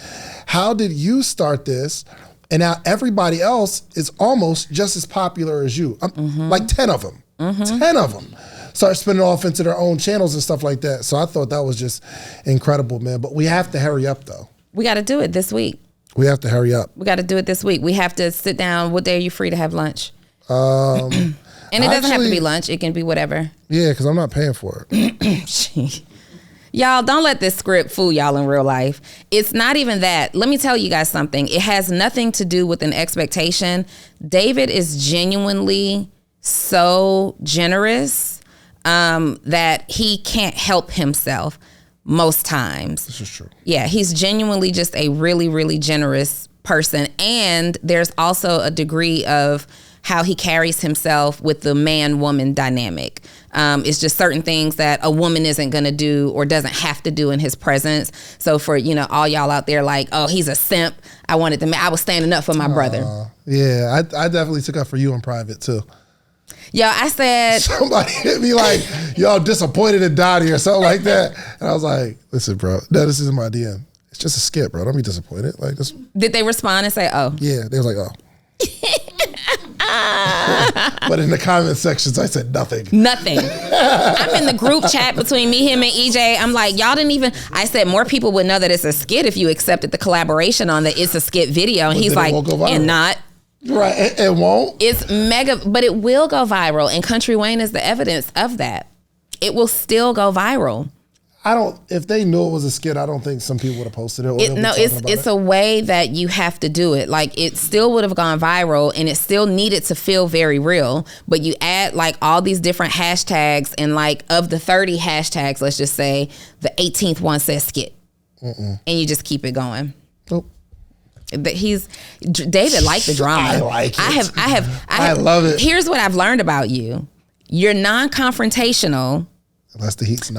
S1: how did you start this? And now everybody else is almost just as popular as you. Like 10 of them. 10 of them start spinning off into their own channels and stuff like that. So I thought that was just incredible, man. But we have to hurry up though.
S2: We got to do it this week.
S1: We have to hurry up.
S2: We got to do it this week. We have to sit down. What day are you free to have lunch? And it doesn't have to be lunch. It can be whatever.
S1: Yeah, because I'm not paying for it.
S2: Y'all, don't let this script fool y'all in real life. It's not even that. Let me tell you guys something. It has nothing to do with an expectation. David is genuinely so generous that he can't help himself most times.
S1: This is true.
S2: Yeah, he's genuinely just a really, really generous person. And there's also a degree of how he carries himself with the man-woman dynamic. It's just certain things that a woman isn't going to do or doesn't have to do in his presence. So for, all y'all out there like, oh, he's a simp. I was standing up for my brother.
S1: Yeah, I definitely took up for you in private too.
S2: Yo, I said...
S1: Somebody hit me like, y'all disappointed in Donnie or something like that. And I was like, listen, bro, no, this isn't my DM. It's just a skit, bro. Don't be disappointed. Like this.
S2: Did they respond and say, oh?
S1: Yeah, they was like, oh. But in the comment sections, I said nothing.
S2: Nothing. I'm in the group chat between me, him, and EJ. I'm like, y'all didn't even... I said more people would know that it's a skit if you accepted the collaboration on the It's a Skit video. And he's like, and not...
S1: Right, it won't.
S2: It's mega, but it will go viral. And Country Wayne is the evidence of that. It will still go viral.
S1: If they knew it was a skit, I don't think some people would have posted it.
S2: It's a way that you have to do it. Like, it still would have gone viral and it still needed to feel very real. But you add like all these different hashtags, and like of the 30 hashtags, let's just say the 18th one says skit. And you just keep it going.
S1: Nope.
S2: David liked the drama.
S1: I like it.
S2: I
S1: love it.
S2: Here's what I've learned about you. You're non-confrontational.
S1: Unless the heat's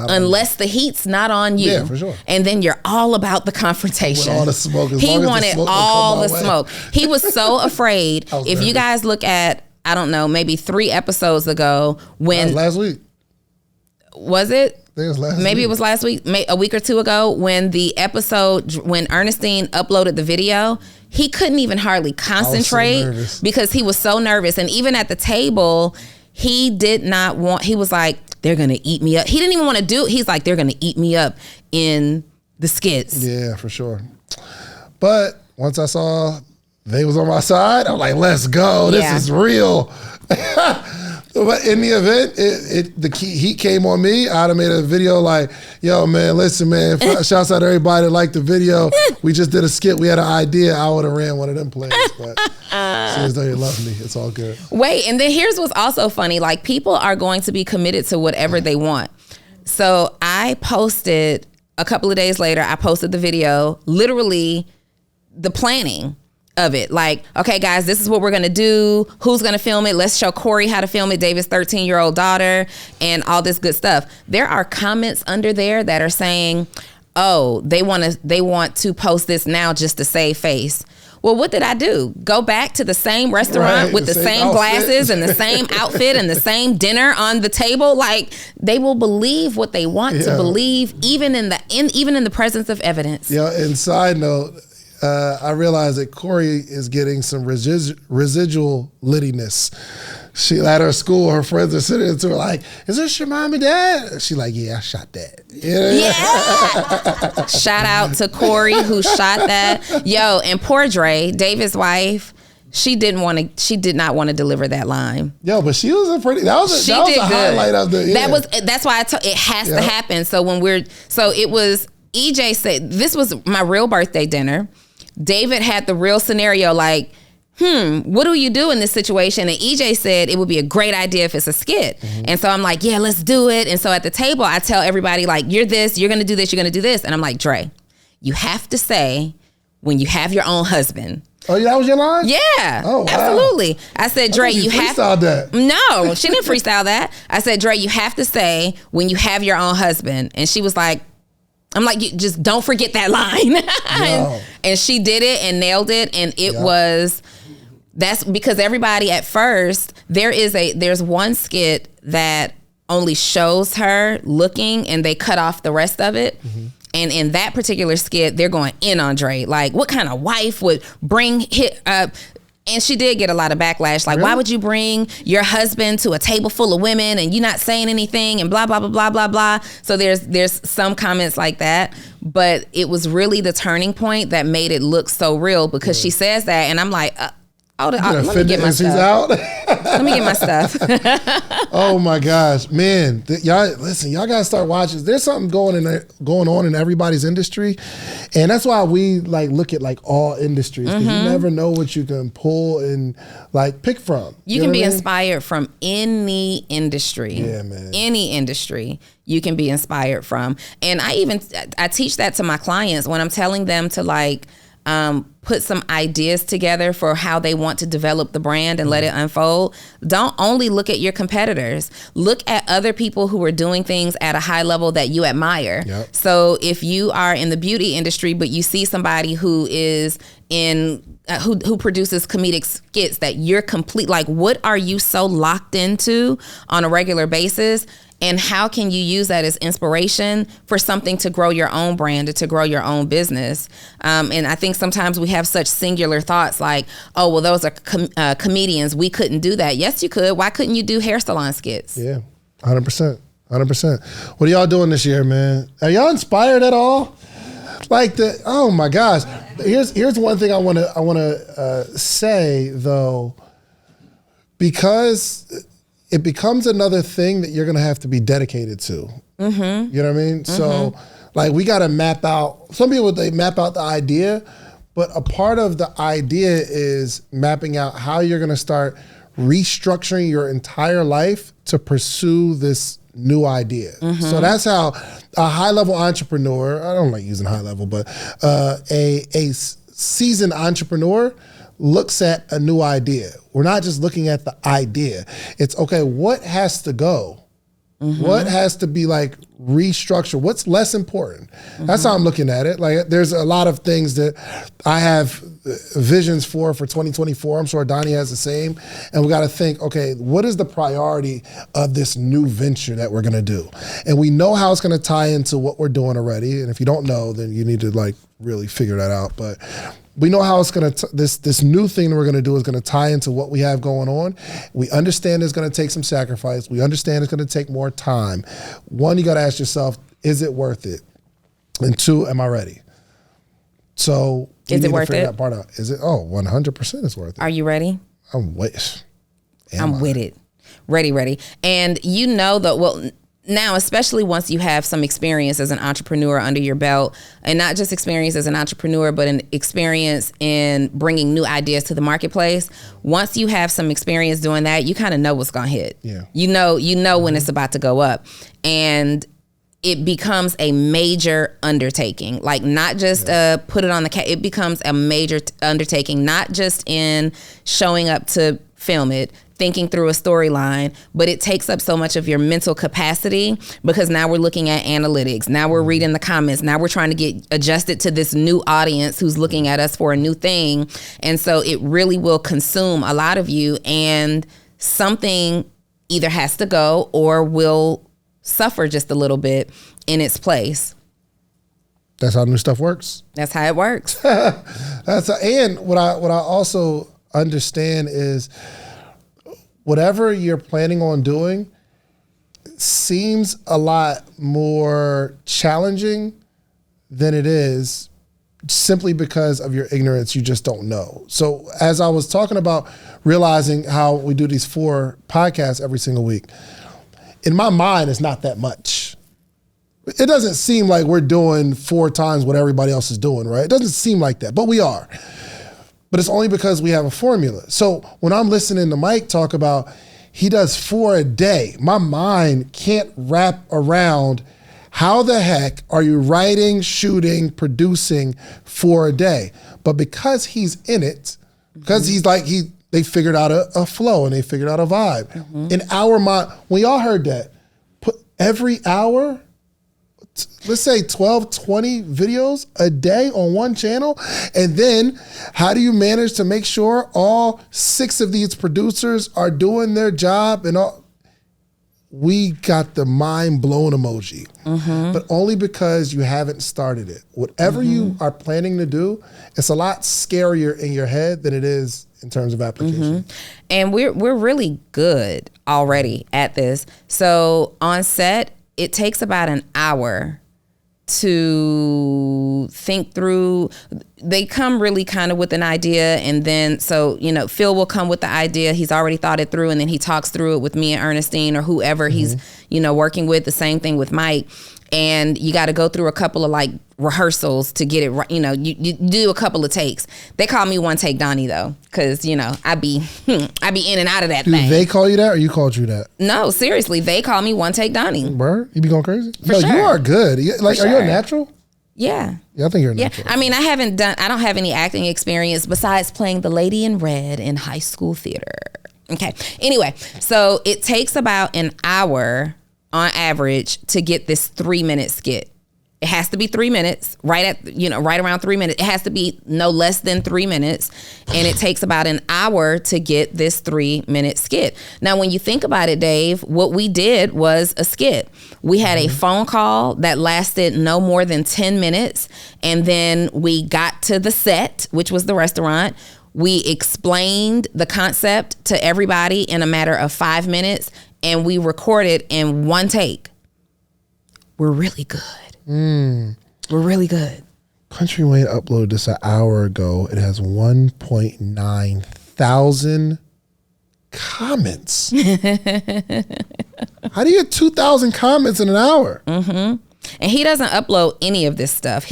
S1: not on you.
S2: Yeah,
S1: for sure.
S2: And then you're all about the confrontation.
S1: With all the smoke.
S2: He wanted all the smoke. He was so afraid. If you guys look at, I don't know, maybe 3 episodes ago when...
S1: last week.
S2: Was it?
S1: I think it was last week.
S2: Maybe it was last week, a week or 2 ago, when the episode, when Ernestine uploaded the video, he couldn't even hardly concentrate because he was so nervous. And even at the table, he was like, they're going to eat me up. He didn't even want to do it. He's like, they're going to eat me up in the skits.
S1: Yeah, for sure. But once I saw they was on my side, I'm like, let's go. This is real. But in the event, the heat came on me. I'd have made a video like, yo, man, listen, man, shouts out to everybody that liked the video. We just did a skit. We had an idea. I would have ran one of them plays. But seeing as though you love me, it's all good.
S2: Wait, and then here's what's also funny. Like, people are going to be committed to whatever they want. So I posted, a couple of days later, I posted the video, literally the planning of it. Like, okay, guys, this is what we're going to do. Who's going to film it? Let's show Corey how to film it, David's 13-year-old daughter, and all this good stuff. There are comments under there that are saying, oh, they want to post this now just to save face. Well, what did I do? Go back to the same restaurant with the same glasses and the same outfit and the same dinner on the table? Like, they will believe what they want to believe, even in the presence of evidence.
S1: Yeah, and side note, I realized that Corey is getting some residual littiness. She at her school, her friends are sitting to her like, is this your mom and dad? She like, yeah, I shot that.
S2: Yeah. Shout out to Corey who shot that. Yo, and poor Dre, David's wife, she did not want to deliver that line.
S1: Yo, but she was that was a highlight of the. Yeah.
S2: That's why it has to happen. So it was, EJ said, this was my real birthday dinner. David had the real scenario like, what do you do in this situation? And EJ said it would be a great idea if it's a skit. Mm-hmm. And so I'm like, yeah, let's do it. And so at the table, I tell everybody like, you're this, you're going to do this, you're going to do this. And I'm like, Dre, you have to say when you have your own husband.
S1: Oh, yeah, that was your line?
S2: Yeah,
S1: oh, wow.
S2: Absolutely. I said, Dre, you have to.
S1: That.
S2: No, she didn't freestyle that. I said, Dre, you have to say when you have your own husband. And she was like, I'm like, you just don't forget that line. No. And she did it and nailed it. And that's because everybody at first, there's one skit that only shows her looking and they cut off the rest of it. Mm-hmm. And in that particular skit, they're going in on Dre. Like, what kind of wife would bring and she did get a lot of backlash. Like, why would you bring your husband to a table full of women and you not saying anything and blah, blah, blah, blah, blah, blah. So there's some comments like that. But it was really the turning point that made it look so real because she says that. And I'm like, let me get my stuff. Let me get my stuff.
S1: Oh my gosh, man! Y'all gotta start watching. There's something going on in everybody's industry, and that's why we like look at like all industries because you never know what you can pull and like pick from.
S2: You can be inspired from any industry.
S1: Yeah, man.
S2: Any industry you can be inspired from, and I teach that to my clients when I'm telling them to like. Put some ideas together for how they want to develop the brand and let it unfold. Don't only look at your competitors. Look at other people who are doing things at a high level that you admire. Yep. So if you are in the beauty industry, but you see somebody who is who produces comedic skits that you're like, what are you so locked into on a regular basis? And how can you use that as inspiration for something to grow your own brand or to grow your own business? And I think sometimes we have such singular thoughts like, oh, well, those are comedians. We couldn't do that. Yes, you could. Why couldn't you do hair salon skits?
S1: Yeah, 100%. 100%. What are y'all doing this year, man? Are y'all inspired at all? Like oh my gosh. Here's one thing I want to say though, because it becomes another thing that you're gonna have to be dedicated to. Mm-hmm. You know what I mean? Mm-hmm. So like we got to map out. Some people they map out the idea, but a part of the idea is mapping out how you're gonna start restructuring your entire life to pursue this new idea. Mm-hmm. So that's how a high-level entrepreneur, I don't like using high level, but a seasoned entrepreneur looks at a new idea. We're not just looking at the idea. It's okay, what has to go? Mm-hmm. What has to be like restructured? What's less important? Mm-hmm. That's how I'm looking at it. Like there's a lot of things that I have visions for 2024. I'm sure Donnie has the same. And we got to think, okay, what is the priority of this new venture that we're going to do? And we know how it's going to tie into what we're doing already. And if you don't know, then you need to like really figure that out. But we know how it's going to, this new thing that we're going to do is going to tie into what we have going on. We understand it's going to take some sacrifice. We understand it's going to take more time. One, you got to ask yourself, is it worth it? And two, am I ready? So
S2: is it worth it?
S1: That part out. Is it? Oh, 100% it's worth it.
S2: Are you ready?
S1: I'm with
S2: it. Ready. And you know that, well, now, especially once you have some experience as an entrepreneur under your belt, and not just experience as an entrepreneur, but an experience in bringing new ideas to the marketplace. Once you have some experience doing that, you kind of know what's going to hit.
S1: Yeah.
S2: You know when it's about to go up. And it becomes a major undertaking, like not just put it on the it becomes a major undertaking, not just in showing up to film it, thinking through a storyline, but it takes up so much of your mental capacity because now we're looking at analytics. Now we're reading the comments. Now we're trying to get adjusted to this new audience who's looking at us for a new thing. And so it really will consume a lot of you, and something either has to go or will suffer just a little bit in its place.
S1: That's how new stuff works.
S2: That's how it works.
S1: And what I also understand is whatever you're planning on doing seems a lot more challenging than it is simply because of your ignorance. You just don't know. So as I was talking about realizing how we do these 4 podcasts every single week, in my mind, it's not that much. It doesn't seem like we're doing 4 times what everybody else is doing, right? It doesn't seem like that, but we are. But it's only because we have a formula. So when I'm listening to Mike talk about he does 4 a day, my mind can't wrap around how the heck are you writing, shooting, producing 4 a day? But because he's in it, because he's like, they figured out a flow and they figured out a vibe. Mm-hmm. In our mind, we all heard that. Put every hour, let's say 12, 20 videos a day on one channel. And then how do you manage to make sure all 6 of these producers are doing their job and all? We got the mind blown emoji, but only because you haven't started it. Whatever you are planning to do, it's a lot scarier in your head than it is in terms of application.
S2: And we're really good already at this. So on set, it takes about an hour to think through. They come really kind of with an idea, and then so Phil will come with the idea. He's already thought it through, and then he talks through it with me and Ernestine or whoever he's working with. The same thing with Mike. And you got to go through a couple of like rehearsals to get it right. You do a couple of takes. They call me one take Donnie though, because I be in and out of that thing.
S1: Do they call you that, or you called you that?
S2: No, seriously, they call me one take Donnie.
S1: Bro, you be going crazy?
S2: For sure.
S1: You are good. Like,
S2: For
S1: are you
S2: sure.
S1: a natural?
S2: Yeah.
S1: Yeah, I think you're a natural.
S2: I mean, I don't have any acting experience besides playing the lady in red in high school theater. Okay. Anyway, so it takes about an hour on average to get this 3-minute skit. It has to be 3 minutes, right around 3 minutes. It has to be no less than 3 minutes. And it takes about an hour to get this 3-minute skit. Now, when you think about it, Dave, what we did was a skit. We had a phone call that lasted no more than 10 minutes. And then we got to the set, which was the restaurant. We explained the concept to everybody in a matter of 5 minutes. And we recorded in one take. We're really good. We're really good.
S1: Country Wayne uploaded this an hour ago. It has 1.9 thousand comments. How do you get 2,000 comments in an hour?
S2: And he doesn't upload any of this stuff.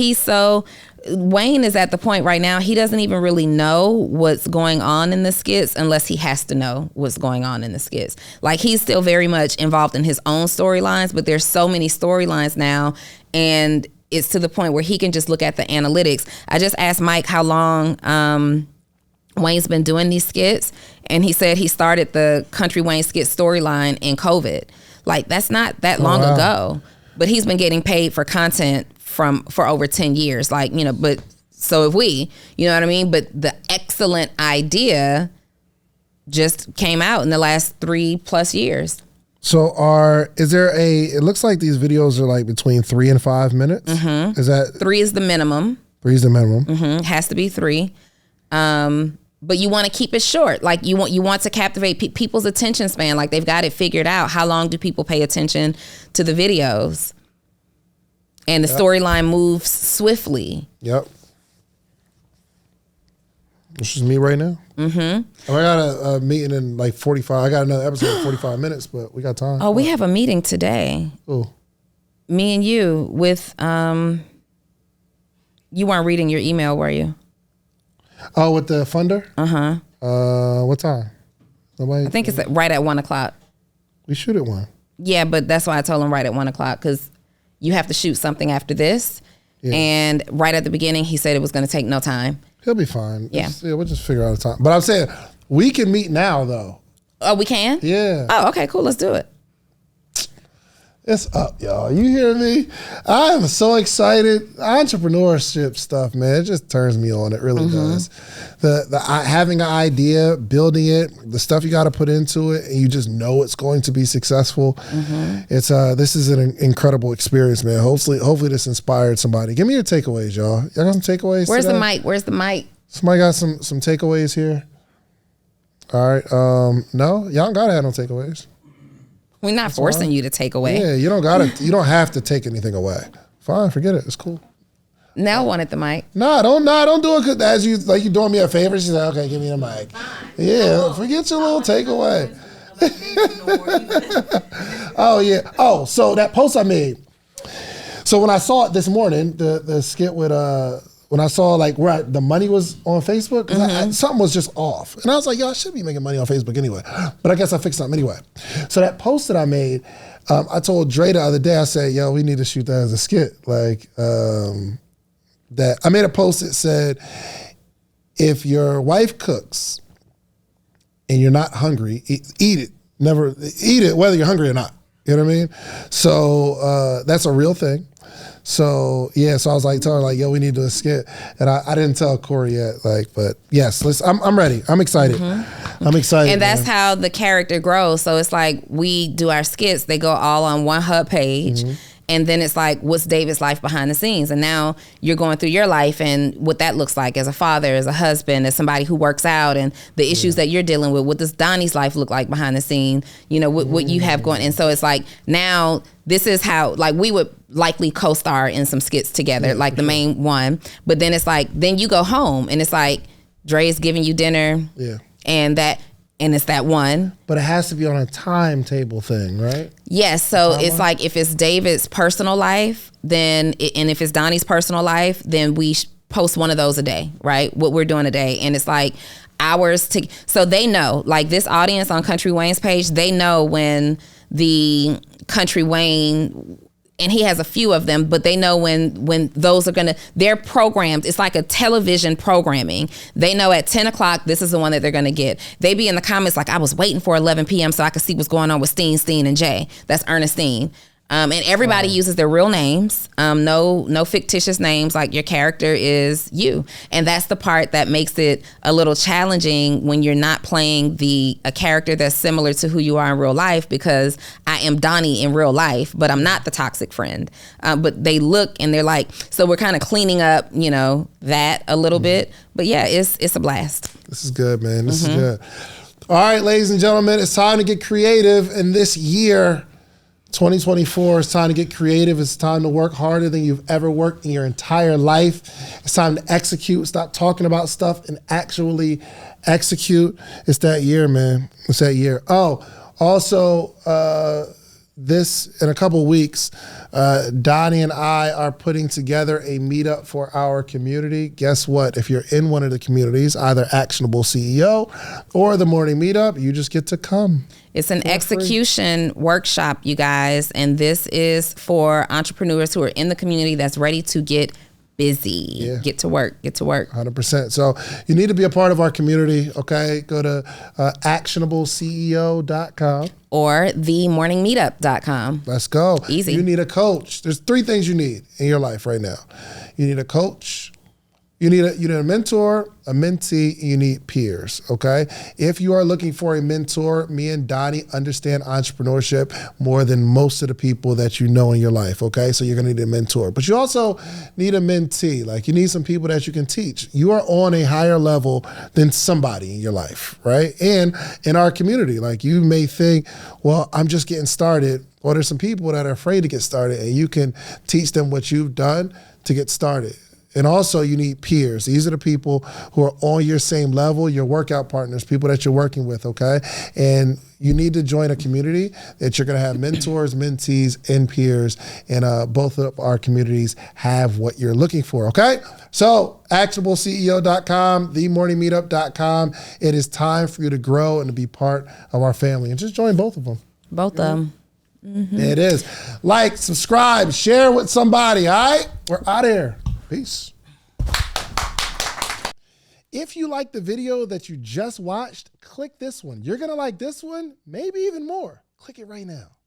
S2: Wayne is at the point right now, he doesn't even really know what's going on in the skits unless he has to know what's going on in the skits. Like, he's still very much involved in his own storylines, but there's so many storylines now, and it's to the point where he can just look at the analytics. I just asked Mike how long Wayne's been doing these skits, and he said he started the Country Wayne skit storyline in COVID. Like, that's not that long ago, but he's been getting paid for content for over 10 years. Like, you know, but so have we, you know what I mean? But the excellent idea just came out in the last 3+ years.
S1: So it looks like these videos are like between 3 and 5 minutes. Is that
S2: 3 is the minimum?
S1: 3 is the minimum.
S2: It has to be 3. But you want to keep it short. Like, you want to captivate people's attention span. Like, they've got it figured out. How long do people pay attention to the videos? And the storyline moves swiftly.
S1: Yep. This is me right now. I got a meeting in like 45. I got another episode in 45 minutes, but we got time.
S2: Oh, we have a meeting today.
S1: Oh.
S2: Me and you with, you weren't reading your email, were you?
S1: Oh, with the funder? What time? Nobody?
S2: I think it's right at 1:00.
S1: We shoot at 1.
S2: Yeah, but that's why I told him right at 1:00, because you have to shoot something after this. Yeah. And right at the beginning, he said it was going to take no time.
S1: He'll be fine.
S2: Yeah.
S1: We'll just figure out a time. But I'm saying, we can meet now, though.
S2: Oh, we can?
S1: Yeah.
S2: Oh, okay, cool. Let's do it.
S1: It's up, y'all. You hear me? I am so excited. Entrepreneurship stuff, man, it just turns me on. It really does. The having an idea, building it, the stuff you got to put into it, and you just know it's going to be successful. It's this is an incredible experience, man. Hopefully this inspired somebody. Give me your takeaways, y'all. Y'all got some takeaways?
S2: Where's
S1: today?
S2: the mic? Where's the mic?
S1: Somebody got some takeaways here? All right. No, y'all don't gotta have no takeaways.
S2: We're not forcing you to take away.
S1: Yeah, you don't have to take anything away. Fine, forget it. It's cool.
S2: Nell wanted the mic.
S1: Nah, don't do it 'cause as you doing me a favor. She's like, okay, give me the mic. Yeah, forget your little takeaway. Oh yeah. Oh, so that post I made. So when I saw it this morning, the skit with when I saw like where the money was on Facebook, 'cause something was just off. And I was like, yo, I should be making money on Facebook anyway. But I guess I fixed something anyway. So that post that I made, I told Dre the other day, I said, yo, we need to shoot that as a skit. Like, that I made a post that said, if your wife cooks and you're not hungry, eat it. Never eat it, whether you're hungry or not. You know what I mean? So that's a real thing. So yeah, so I was like, telling her like, yo, we need to do a skit, and I didn't tell Corey yet, like, but yes, I'm ready. I'm excited. I'm excited.
S2: And that's how the character grows. So it's like we do our skits; they go all on one hub page, and then it's like, what's David's life behind the scenes? And now you're going through your life and what that looks like as a father, as a husband, as somebody who works out, and the issues that you're dealing with. What does Donnie's life look like behind the scene? You know, what you have going. And so it's like, now this is how, like, we would likely co-star in some skits together, like the main one. But then it's like, then you go home and it's like, Dre's giving you dinner. Yeah. And it's that one.
S1: But it has to be on a timetable thing, right?
S2: Yes. So it's like, if it's David's personal life, then, and if it's Donnie's personal life, then we post one of those a day, right? What we're doing a day. And it's like hours to, so they know, like this audience on Country Wayne's page, they know when the Country Wayne, and he has a few of them, but they know when those are they're programmed. It's like a television programming. They know at 10 o'clock, this is the one that they're gonna get. They be in the comments like, I was waiting for 11 p.m. so I could see what's going on with Steen, and Jay. That's Ernestine. And everybody uses their real names, no fictitious names, like your character is you. And that's the part that makes it a little challenging when you're not playing a character that's similar to who you are in real life, because I am Donnie in real life, but I'm not the toxic friend. But they look and they're like, so we're kind of cleaning up, that a little bit. But yeah, it's a blast.
S1: This is good, man. This is good. All right, ladies and gentlemen, it's time to get creative in this year. 2024, it's time to get creative. It's time to work harder than you've ever worked in your entire life. It's time to execute. Stop talking about stuff and actually execute. It's that year, man. It's that year. Oh, also, this in a couple weeks, Donnie and I are putting together a meetup for our community. Guess what? If you're in one of the communities, either Actionable CEO or the morning meetup, you just get to come.
S2: It's an execution workshop, you guys, and this is for entrepreneurs who are in the community that's ready to get busy.
S1: Yeah.
S2: Get to work.
S1: 100%. So you need to be a part of our community, okay? Go to actionableceo.com.
S2: Or themorningmeetup.com.
S1: Let's go.
S2: Easy.
S1: You need a coach. There's 3 things you need in your life right now. You need a coach. You need a mentor, a mentee, and you need peers, okay? If you are looking for a mentor, me and Donnie understand entrepreneurship more than most of the people that you know in your life, okay? So you're gonna need a mentor. But you also need a mentee. Like, you need some people that you can teach. You are on a higher level than somebody in your life, right? And in our community, like, you may think, well, I'm just getting started. Or there's some people that are afraid to get started, and you can teach them what you've done to get started. And also, you need peers. These are the people who are on your same level, your workout partners, people that you're working with, okay? And you need to join a community that you're going to have mentors, mentees, and peers. And both of our communities have what you're looking for, okay? So, actionableceo.com, themorningmeetup.com. It is time for you to grow and to be part of our family. And just join both of them.
S2: Both of them. Mm-hmm.
S1: It is. Like, subscribe, share with somebody, all right? We're out of here. Peace. If you like the video that you just watched, click this one. You're going to like this one, maybe even more. Click it right now.